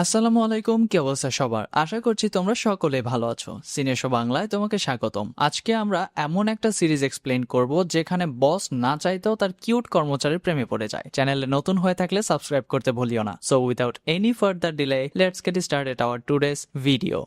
আসসালামু আলাইকুম, কি অবস্থা সবার? আশা করছি তোমরা সকলে ভালো আছো। সিনেশো বাংলায় তোমাকে স্বাগতম। আজকে আমরা এমন একটা সিরিজ এক্সপ্লেইন করব যেখানে বস না চাইতেও তার কিউট কর্মচারীর প্রেমে পড়ে যায়। চ্যানেলে নতুন হয়ে থাকলে সাবস্ক্রাইব করতে ভুলিও না। So without any further delay let's get started our today's video.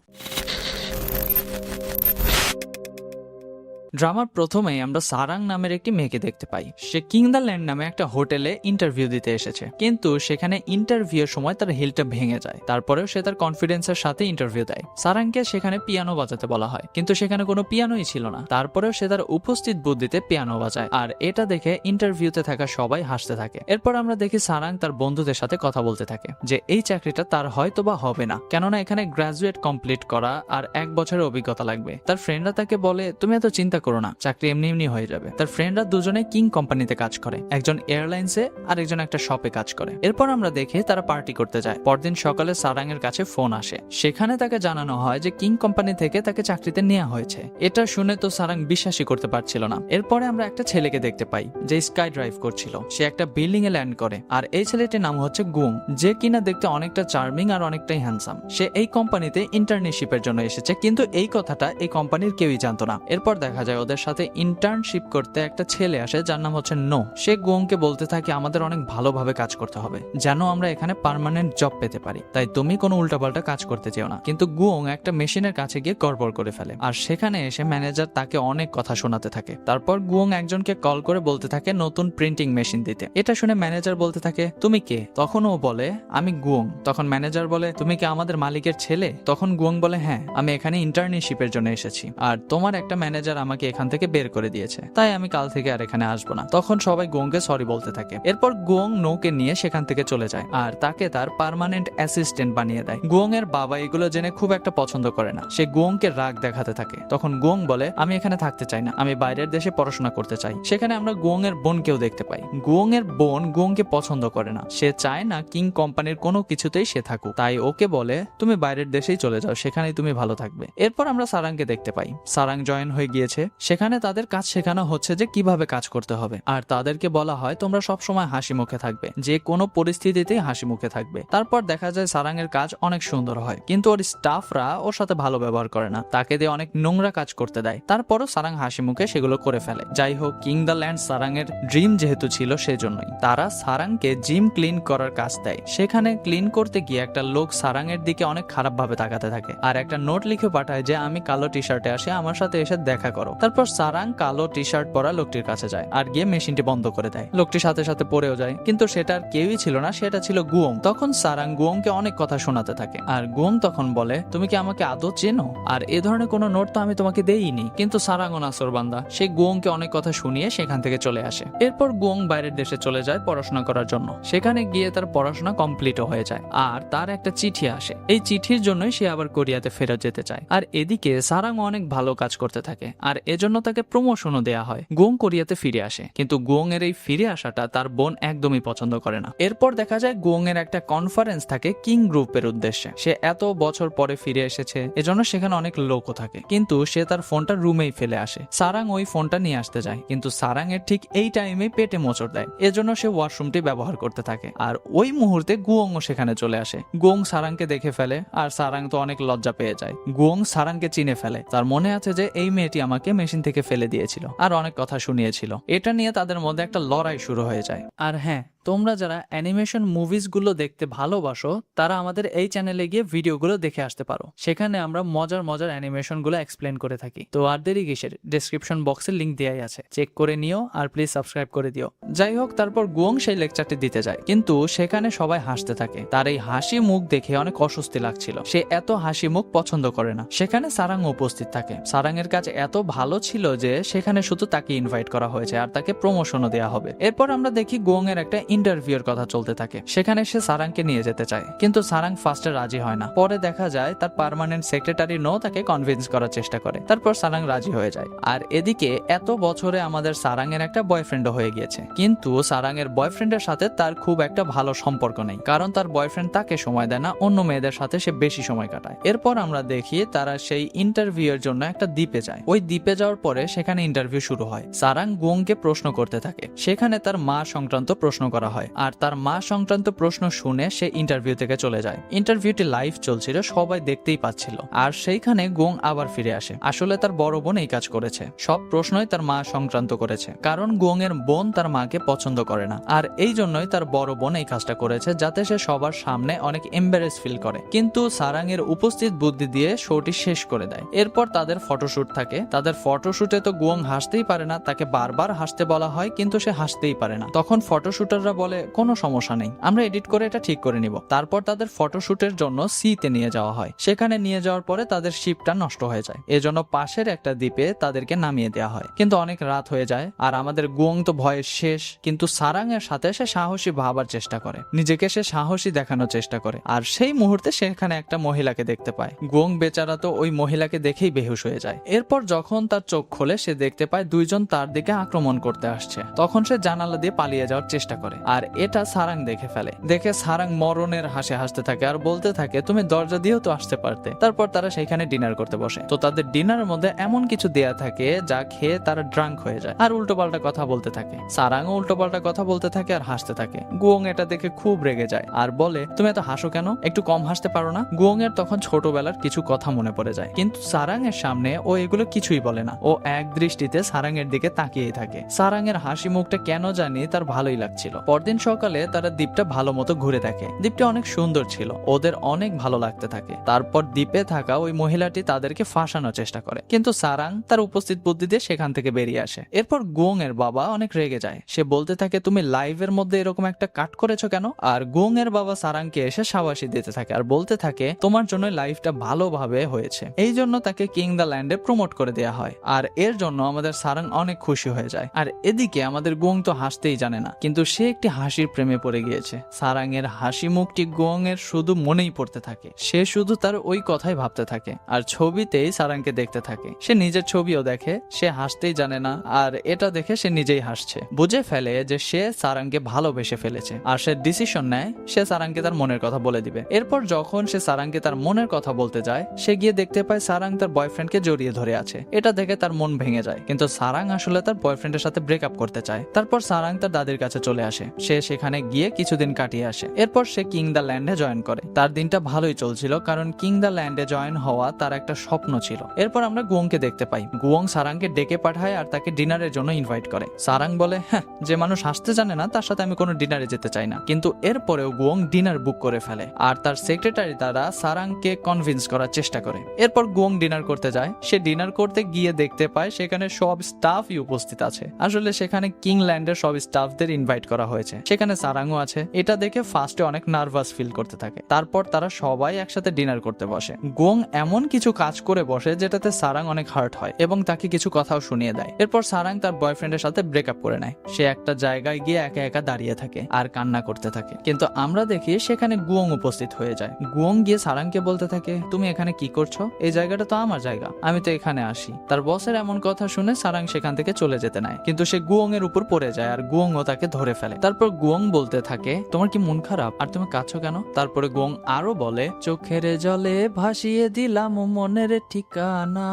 ড্রামার প্রথমেই আমরা সারাং নামের একটি মেয়েকে দেখতে পাই। সে কিংদাল্যান্ড নামে একটা হোটেলে ইন্টারভিউ দিতে এসেছে, কিন্তু সেখানে ইন্টারভিউর সময় তার হিলটা ভেঙে যায়। তারপরেও সে তার কনফিডেন্সের সাথে ইন্টারভিউ দেয়। সারাংকে সেখানে পিয়ানো বাজাতে বলা হয়, কিন্তু সেখানে কোনো পিয়ানোই ছিল না। তারপরেও সে তার উপস্থিত বুদ্ধিতে পিয়ানো বাজায়, আর এটা দেখে ইন্টারভিউতে থাকা সবাই হাসতে থাকে। এরপর আমরা দেখি সারাং তার বন্ধুদের সাথে কথা বলতে থাকে যে এই চাকরিটা তার হয়তো বা হবে না, কেননা এখানে গ্রাজুয়েট কমপ্লিট করা আর 1 বছরের অভিজ্ঞতা লাগবে। তার ফ্রেন্ডরা তাকে বলে তুমি এত চিন্তা করো না, চাকরি এমনি এমনি হয়ে যাবে। তার ফ্রেন্ডরা দুজনে কিং কোম্পানিতে কাজ করে, একজন এয়ারলাইন্সে আর একজন একটা শপে কাজ করে। এরপর আমরা দেখি তারা পার্টি করতে যায়। পরদিন সকালে সারাং এর কাছে ফোন আসে, সেখানে তাকে জানানো হয় যে কিং কোম্পানি থেকে তাকে চাকরিতে নেওয়া হয়েছে। এটা শুনে তো সারাং বিশ্বাসই করতে পারছিল না। এরপরে আমরা একটা ছেলেকে দেখতে পাই যে স্কাই ড্রাইভ করছিল। সে একটা বিল্ডিং এ ল্যান্ড করে, আর এই ছেলেটির নাম হচ্ছে গুং, যে কিনা দেখতে অনেকটা চার্মিং আর অনেকটাই হ্যান্ডসাম। সে এই কোম্পানিতে ইন্টার্নশিপের জন্য এসেছে, কিন্তু এই কথাটা এই কোম্পানির কেউই জানতো না। এরপর দেখা যায় ওদের সাথে ইন্টার্নশিপ করতে একটা ছেলে আসে যার নাম হচ্ছে নো। সে গুংকে বলতে থাকে আমাদের অনেক ভালোভাবে কাজ করতে হবে যেন আমরা এখানে পার্মানেন্ট জব পেতে পারি, তাই তুমি কোনো উল্টাপাল্টা কাজ করতে চেও না। কিন্তু গুং একটা মেশিনের কাছে গিয়ে গড়বড় করে ফেলে, আর সেখানে এসে ম্যানেজার তাকে অনেক কথা শোনাতে থাকে। তারপর গুং একজনকে কল করে বলতে থাকে নতুন প্রিন্টিং মেশিন দিতে। এটা শুনে ম্যানেজার বলতে থাকে তুমি কে? তখন ও বলে আমি গুং। তখন ম্যানেজার বলে তুমি কি আমাদের মালিকের ছেলে? তখন গুং বলে হ্যাঁ, আমি এখানে ইন্টার্নশিপের জন্য এসেছি, আর তোমার একটা ম্যানেজার আমাকে এখান থেকে বের করে দিয়েছে, তাই আমি কাল থেকে আর এখানে আসবো না। তখন সবাই গোংকে সরি বলতে থাকে। এরপর গোং নোকে নিয়ে সেখান থেকে চলে যায় আর তাকে তার পার্মানেন্ট অ্যাসিস্ট্যান্ট বানিয়ে দেয়। গোং এর বাবা এগুলো জেনে খুব একটা পছন্দ করে না। সে গোংকে রাগ দেখাতে থাকে। তখন গোং বলে আমি এখানে থাকতে চাই না, আমি বাইরের দেশে পড়াশোনা করতে চাই। সেখানে আমরা গোং এর বোনকেও দেখতে পাই। গোং এর বোন গোংকে পছন্দ করে না, সে চায় না কিং কোম্পানির কোনো কিছুতেই সে থাকুক, তাই ওকে বলে তুমি বাইরের দেশেই চলে যাও, সেখানেই তুমি ভালো থাকবে। এরপর আমরা সারাংকে দেখতে পাই। সারাং জয়েন হয়ে গিয়েছে। সেখানে তাদের কাজ শেখানো হচ্ছে যে কিভাবে কাজ করতে হবে, আর তাদেরকে বলা হয় তোমরা সব সময় হাসি মুখে থাকবে, যে কোনো পরিস্থিতিতেই হাসি মুখে থাকবে। তারপর দেখা যায় সারাং এর কাজ অনেক সুন্দর হয়, কিন্তু ওর স্টাফরা ওর সাথে ভালো ব্যবহার করে না, তাকে দিয়ে অনেক নোংরা কাজ করতে দেয়। তারপরও সারাং হাসি মুখে সেগুলো করে ফেলে। যাই হোক, কিং দ্য ল্যান্ড সারাং এর ড্রিম যেহেতু ছিল, সেজন্যই তারা সারাংকে জিম ক্লিন করার কাজ দেয়। সেখানে ক্লিন করতে গিয়ে একটা লোক সারাং এর দিকে অনেক খারাপ ভাবে তাকাতে থাকে, আর একটা নোট লিখে পাঠায় যে আমি কালো টি শার্টে আসি, আমার সাথে এসে দেখা করো। তারপর সারাং কালো টি শার্ট পরা লোকটির কাছে যায় আর গিয়ে মেশিনটি বন্ধ করে দেয়। লোকটির সাথে সাথে পড়েও যায়, কিন্তু সেটা আর কেউই ছিল না, সেটা ছিল গুয়ং। তখন সারাং গুয়ংকে অনেক কথা শোনাতে থাকে, আর গুয়ং তখন বলে তুমি কি আমাকে আদৌ চেনো? আর এ ধরনের কোনো নোট তো আমি তোমাকে দেইনি। কিন্তু সারাং ও নাসরবান্দা সে গুয়ংকে অনেক কথা শুনিয়ে সেখান থেকে চলে আসে। এরপর গুয়ং বাইরের দেশে চলে যায় পড়াশোনা করার জন্য। সেখানে গিয়ে তার পড়াশোনা কমপ্লিটও হয়ে যায়, আর তার একটা চিঠি আসে। এই চিঠির জন্যই সে আবার কোরিয়াতে ফেরত যেতে চায়। আর এদিকে সারাং অনেক ভালো কাজ করতে থাকে, আর এজন্য তাকে প্রমোশনও দেয়া হয়। গুয়ং কোরিয়াতে ফিরে আসে, কিন্তু গুয়ং এর এই ফিরে আসাটা তার বোন একদমই পছন্দ করে না। এরপর দেখা যায় গুয়ং এর একটা কনফারেন্স থাকে কিং গ্রুপের উদ্দেশ্যে। সে এত বছর পরে ফিরে এসেছে, এজন্য সেখানে অনেক লোকও থাকে, কিন্তু সে তার ফোনটা রুমেই ফেলে আসে। সারাং ওই ফোনটা নিয়ে আসতে যায়, কিন্তু সারাং এর ঠিক এই টাইমে পেটে মোচড় দেয়, এজন্য সে ওয়াশরুমটি ব্যবহার করতে থাকে। আর ওই মুহূর্তে গুয়ংও সেখানে চলে আসে। গুয়ং সারাংকে দেখে ফেলে, আর সারাং তো অনেক লজ্জা পেয়ে যায়। গুয়ং সারাংকে চিনে ফেলে, তার মনে আছে যে এই মেয়েটি আমাকে মেশিন থেকে ফেলে দিয়েছিল আর অনেক কথা শুনিয়েছিল। এটা নিয়ে তাদের মধ্যে একটা লড়াই শুরু হয়ে যায়। আর হ্যাঁ, তোমরা যারা অ্যানিমেশন মুভিজ গুলো দেখতে ভালোবাসো তারা আমাদের এই চ্যানেলে গিয়ে ভিডিওগুলো দেখে আসতে পারো। সেখানে আমরা মজার মজার অ্যানিমেশন গুলো এক্সপ্লেন করে থাকি। তো আর দেরি কিসের, ডেসক্রিপশন বক্সে লিংক দেয়াই আছে, চেক করে নিও আর প্লিজ সাবস্ক্রাইব করে দিও। যাই হোক, তারপর গুয়ং সেই লেকচারটি দিতে যায়, কিন্তু সেখানে সবাই হাসতে থাকে। তার এই হাসি মুখ দেখে অনেক অস্বস্তি লাগছিল, সে এত হাসি মুখ পছন্দ করে না। সেখানে সারাং উপস্থিত থাকে। সারাং এর কাজ এত ভালো ছিল যে সেখানে শুধু তাকে ইনভাইট করা হয়েছে আর তাকে প্রমোশনও দেওয়া হবে। এরপর আমরা দেখি গুয়ং এর একটা ইন্টারভিউর কথা চলতে থাকে। সেখানে সে সারাংকে নিয়ে যেতে চায়, কিন্তু সারাং ফার্স্টে রাজি হয় না। পরে দেখা যায় তার পার্মানেন্ট সেক্রেটারি নো তাকে কনভিন্স করার চেষ্টা করে। তারপর সারাং রাজি হয়ে যায়। আর এদিকে এত বছরে আমাদের সারাং এর একটা বয়ফ্রেন্ডও হয়ে গিয়েছে, কিন্তু সারাং এর বয়ফ্রেন্ডের সাথে তার খুব একটা ভালো সম্পর্ক নেই, কারণ তার বয়ফ্রেন্ড তাকে সময় দেয় না, অন্য মেয়েদের সাথে সে বেশি সময় কাটায়। এরপর আমরা দেখি তারা সেই ইন্টারভিউ এর জন্য একটা দ্বীপে যায়। ওই দ্বীপে যাওয়ার পরে সেখানে ইন্টারভিউ শুরু হয়। সারাং গুয়ংকে প্রশ্ন করতে থাকে। সেখানে তার মা সংক্রান্ত প্রশ্ন করা করা হয় আর তার মা সংক্রান্ত প্রশ্ন শুনে সে ইন্টারভিউ থেকে চলে যায়। ইন্টারভিউটি লাইভ চলছিল, সবাই দেখতেই পাচ্ছিল। আর সেইখানে গোং আবার ফিরে আসে। আসলে তার বড় বোন এই কাজ করেছে, সব প্রশ্নই তার মা সংক্রান্ত করেছে, কারণ গোং এর বোন তার মাকে পছন্দ করে না। আর এই জন্যই তার বড় বোন এই কাজটা করেছে, যাতে সে সবার সামনে অনেক এম্বারেস ফিল করে। কিন্তু সারাং এর উপস্থিত বুদ্ধি দিয়ে শোটি শেষ করে দেয়। এরপর তাদের ফটোশুট থাকে। তাদের ফটোশুটে তো গোং হাসতেই পারে না, তাকে বারবার হাসতে বলা হয় কিন্তু সে হাসতেই পারে না। তখন ফটোশুটাররা বলে কোনো সমস্যা নেই, আমরা এডিট করে এটা ঠিক করে নিব। তারপর তাদের ফটোশুটের জন্য সিতে নিয়ে যাওয়া হয়। সেখানে নিয়ে যাওয়ার পরে তাদের শিপটা নষ্ট হয়ে যায়, এজন্য পাশের একটা দ্বীপে তাদেরকে নামিয়ে দেওয়া হয়। কিন্তু অনেক রাত হয়ে যায় আর আমাদের গোং তো ভয়ে শেষ। কিন্তু সারাং এর সাথে সে সাহসী ভাবার চেষ্টা করে, নিজেকে সে সাহসী দেখানোর চেষ্টা করে। আর সেই মুহূর্তে সেখানে একটা মহিলাকে দেখতে পায়। গোং বেচারা তো ওই মহিলাকে দেখেই বেহুশ হয়ে যায়। এরপর যখন তার চোখ খোলে সে দেখতে পায় দুইজন তার দিকে আক্রমণ করতে আসছে। তখন সে জানালা দিয়ে পালিয়ে যাওয়ার চেষ্টা করে আর এটা সারাং দেখে ফেলে। দেখে সারাং মরণের হাসি হাসতে থাকে আর বলতে থাকে তুমি দরজা দিয়েও তো আসতে পারতে। তারপর তারা সেখানে ডিনার করতে বসে। তো তাদের ডিনারের মধ্যে এমন কিছু দেয়া থাকে যা খেয়ে তারা ড্রাঙ্ক হয়ে যায় আর উল্টোপাল্টা কথা বলতে থাকে। সারাংও উল্টোপাল্টা কথা বলতে থাকে আর হাসতে থাকে। গোং এটা দেখে খুব রেগে যায় আর বলে তুমি এত হাসো কেন, একটু কম হাসতে পারো না? গোং এর তখন ছোটবেলার কিছু কথা মনে পড়ে যায়, কিন্তু সারাং এর সামনে ও এগুলো কিছুই বলে না। ও এক দৃষ্টিতে সারাং এর দিকে তাকিয়েই থাকে। সারাং এর হাসি মুখটা কেন জানি তার ভালোই লাগছিল। পরদিন সকালে তারা দ্বীপটা ভালো মতো ঘুরে দেখে। দ্বীপটা অনেক সুন্দর ছিল, ওদের অনেক ভালো লাগতে থাকে। তারপর দ্বীপে থাকা ওই মহিলাটি তাদেরকে ফাঁসানোর চেষ্টা করে, কিন্তু সারাং তার উপস্থিত বুদ্ধি দিয়ে সেখান থেকে বেরিয়ে আসে। এরপর গোং এর বাবা অনেক রেগে যায়। সে বলতে থাকে তুমি লাইভের মধ্যে এরকম একটা কাট করেছো কেন? আর গোং এর বাবা সারাংকে এসে শাবাশি দিতে থাকে আর বলতে থাকে তোমার জন্য লাইফটা ভালোভাবে হয়েছে, এই জন্য তাকে কিং দ্য ল্যান্ডে প্রমোট করে দেওয়া হয়। আর এর জন্য আমাদের সারাং অনেক খুশি হয়ে যায়। আর এদিকে আমাদের গোং তো হাসতেই জানে না, কিন্তু সে একটি হাসির প্রেমে পড়ে গিয়েছে। সারাং এর হাসি মুখটি গোং এর শুধু মনেই পড়তে থাকে। সে শুধু তার ওই কথাই ভাবতে থাকে আর ছবিতেই সারাংকে দেখতে থাকে। সে নিজের ছবিও দেখে, সে হাসতেই জানে না। আর এটা দেখে সে নিজেই হাসছে, বুঝে ফেলে যে সে সারাংকে ভালোবেসে ফেলেছে। আর সে ডিসিশন নেয় সে সারাংকে তার মনের কথা বলে দিবে। এরপর যখন সে সারাংকে তার মনের কথা বলতে যায়, সে গিয়ে দেখতে পায় সারাং তার বয়ফ্রেন্ডকে জড়িয়ে ধরে আছে। এটা দেখে তার মন ভেঙে যায়, কিন্তু সারাং আসলে তার বয়ফ্রেন্ডের সাথে ব্রেকআপ করতে চায়। তারপর সারাং তার দাদির কাছে চলে আসে। সে সেখানে গিয়ে কিছুদিন কাটিয়ে আসে। এরপর সে কিং দ্য ল্যান্ডে জয়েন করে। তার দিনটা ভালোই চলছিল, কারণ কিং দ্য ল্যান্ডে জয়েন হওয়া তার একটা স্বপ্ন ছিল। এরপর আমরা গুয়ংকে দেখতে পাই। গুয়ং সারাংকে ডেকে পাঠায় আর তাকে ডিনারের জন্য ইনভাইট করে। সারাং বলে হ্যাঁ, যে মানুষ হাসতে জানে না তার সাথে আমি কোনো ডিনারে যেতে চাই না। কিন্তু এরপরেও গুয়ং ডিনার বুক করে ফেলে আর তার সেক্রেটারি দ্বারা সারাংকে কনভিন্স করার চেষ্টা করে। এরপর গুয়ং ডিনার করতে যায়। সে ডিনার করতে গিয়ে দেখতে পায় সেখানে সব স্টাফই উপস্থিত আছে। আসলে সেখানে কিং ল্যান্ডের সব স্টাফদের ইনভাইট করা হয়েছে, সেখানে সারাংও আছে। এটা দেখে ফার্স্টে অনেক নার্ভাস ফিল করতে থাকে। তারপর তারা সবাই একসাথে ডিনার করতে বসে। গুয়ং এমন কিছু কাজ করে বসে যেটাতে সারাং অনেক হার্ট হয় এবং তাকে কিছু কথাও শুনিয়ে দেয়। এরপর সারাং তার বয়ফ্রেন্ডের সাথে ব্রেকআপ করে নেয়। সে একটা জায়গায় গিয়ে একা একা দাঁড়িয়ে থাকে আর কান্না করতে থাকে। কিন্তু আমরা দেখি সেখানে গুয়ং উপস্থিত হয়ে যায়। গুয়ং গিয়ে সারাংকে বলতে থাকে তুমি এখানে কি করছো? এই জায়গাটা তো আমার জায়গা, আমি তো এখানে আসি। তার বসের এমন কথা শুনে সারাং সেখান থেকে চলে যেতে নেয়, কিন্তু সে গুয়ং এর উপর পড়ে যায় আর গুয়ংও তাকে ধরে ফেলে। তারপর গুয়ং বলতে থাকে তোমার কি মন খারাপ আর তুমি কাঁদছো কেন? তারপরে গুয়ং আরো বলে চোখের জলে ভাসিয়ে দিলাম মনের ঠিকানা।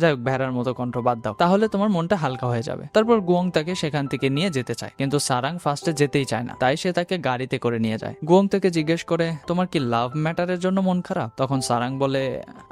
যাই হোক, ভেড়ার মতো কণ্ঠ বাদ দাও, তাহলে তোমার মনটা হালকা হয়ে যাবে। তারপর গুয়ং তাকে সেখান থেকে নিয়ে যেতে চায়, কিন্তু সারাং ফার্স্টে যেতেই চায় না। তাই সে তাকে গাড়িতে করে নিয়ে যায়। গুয়ং তাকে জিজ্ঞেস করে তোমার কি লাভ ম্যাটারের জন্য মন খারাপ? তখন সারাং বলে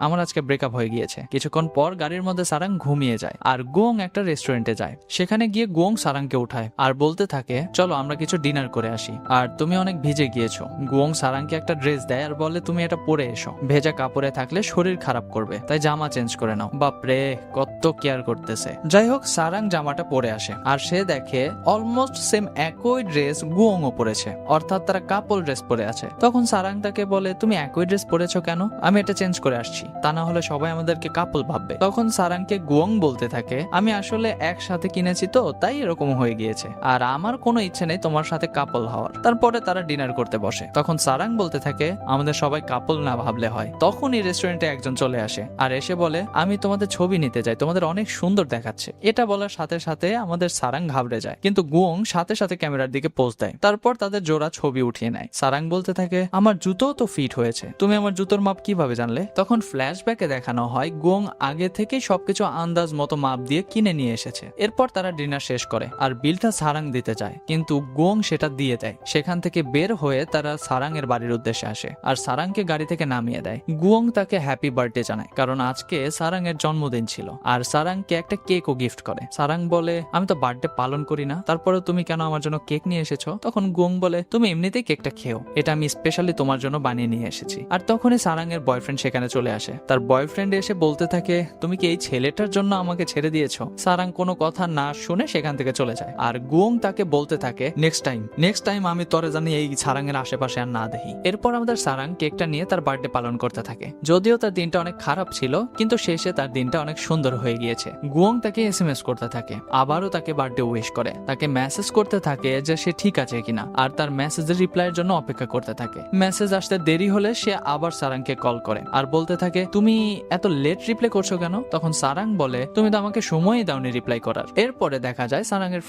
আমার আজকে ব্রেকআপ হয়ে গিয়েছে। কিছুক্ষণ পর গাড়ির মধ্যে সারাং ঘুমিয়ে যায় আর গুয়ং একটা রেস্টুরেন্টে যায়। সেখানে গিয়ে গুয়ং সারাংকে উঠায় আর বলতে থাকে চলো আমরা কিছু ডিনার করে আসি, আর তুমি অনেক ভিজে গিয়েছো। গুয়ং সারাংকে একটা ড্রেস দেয় আর বলে তুমি এটা পরে এসো, ভেজা কাপড়ে থাকলে শরীর খারাপ করবে, তাই জামা চেঞ্জ করে নাও। বাপরে, কত কেয়ার করতেছে। যাই হোক, সারাং জামাটা পরে আসে আর সে দেখে অলমোস্ট সেম একই ড্রেস গুয়ংও পরেছে, অর্থাৎ তারা কাপল ড্রেস পরে আছে। তখন সারাং তাকে বলে তুমি একই ড্রেস পরেছো কেন? আমি এটা চেঞ্জ করে আসছি, তা না হলে সবাই আমাদেরকে কাপল ভাববে। তখন সারাংকে গুয়ং বলতে থাকে আমি আসলে একসাথে কিনেছি তো তাই এরকম হয়ে গিয়েছে, আর আমার কোনো ইচ্ছে নেই তোমার সাথে কাপল হওয়ার। তারপরে তারা ডিনার করতে বসে। তখন সারাং বলতে থাকে আমাদের সবাই কাপল না ভাবলে হয়। তখন এই রেস্টুরেন্টে একজন চলে আসে আর এসে বলে আমি তোমাদের ছবি নিতে যাই, তোমাদের অনেক সুন্দর দেখাচ্ছে। এটা বলার সাথে সাথে আমাদের সারাং ঘাবড়ে যায়, কিন্তু গুয়ং সাথে সাথে ক্যামেরার দিকে পোজ দেয়। তারপর তাদের জোড়া ছবি উঠিয়ে নেয়। সারাং বলতে থাকে আমার জুতোও তো ফিট হয়েছে, তুমি আমার জুতোর মাপ কিভাবে জানলে? তখন ফ্ল্যাশব্যাকে দেখানো হয় গুয়ং আগে থেকেই সবকিছু আন্দাজ মতো মাপ দিয়ে কিনে নিয়ে এসেছে। এরপর তারা ডিনার শেষ করে আর বিলটা সারাং দিতে যায়, কিন্তু কিন্তু গুয়ং সেটা দিয়ে দেয়। সেখান থেকে বের হয়ে তারা সারাং এর বাড়ির উদ্দেশ্যে আসে আর সারাংকে গাড়ি থেকে নামিয়ে দেয়। গুয়ং তাকে হ্যাপি বার্থডে জানায়, কারণ আজকে সারাং এর জন্মদিন ছিল, আর সারাংকে একটা কেকও গিফট করে। সারাং বলে, আমি তো বার্থডে পালন করি না, তারপরে তুমি কেন আমার জন্য কেক নিয়ে এসেছো? তখন গুয়ং বলে, তুমি এমনিতেই কেকটা খেও, এটা আমি স্পেশালি তোমার জন্য বানিয়ে নিয়ে এসেছি। আর তখনই সারাং এর বয়ফ্রেন্ড সেখানে চলে আসে। তার বয়ফ্রেন্ড এসে বলতে থাকে, তুমি কি এই ছেলেটার জন্য আমাকে ছেড়ে দিয়েছো? সারাং কোনো কথা না শুনে সেখান থেকে চলে যায়। আর গুয়ং তাকে বলতে থাকে, নেক্সট টাইম আমি তোরে জানি এই সারাং এর আশেপাশে আর না দেখি। এরপর আমাদের সারাং কেকটা নিয়ে তার বার্থডে পালন করতে থাকে। যদিও তার দিনটা অনেক খারাপ ছিল, কিন্তু শেষে তার দিনটা অনেক সুন্দর হয়ে গিয়েছে। গুয়ং তাকে এসএমএস করতে থাকে, আবারও তাকে বার্থডে উইশ করে, তাকে মেসেজ করতে থাকে যে সে ঠিক আছে কিনা, আর তার মেসেজের রিপ্লাইয়ের জন্য অপেক্ষা করতে থাকে। মেসেজ আসতে দেরি হলে সে আবার সারাংকে কল করে আর বলতে থাকে, তুমি এত লেট রিপ্লাই করছো কেন? তখন সারাং বলে, তুমি তো আমাকে সময়ই দাওনি রিপ্লাই করার। এরপরে দেখা যায় সারাং এর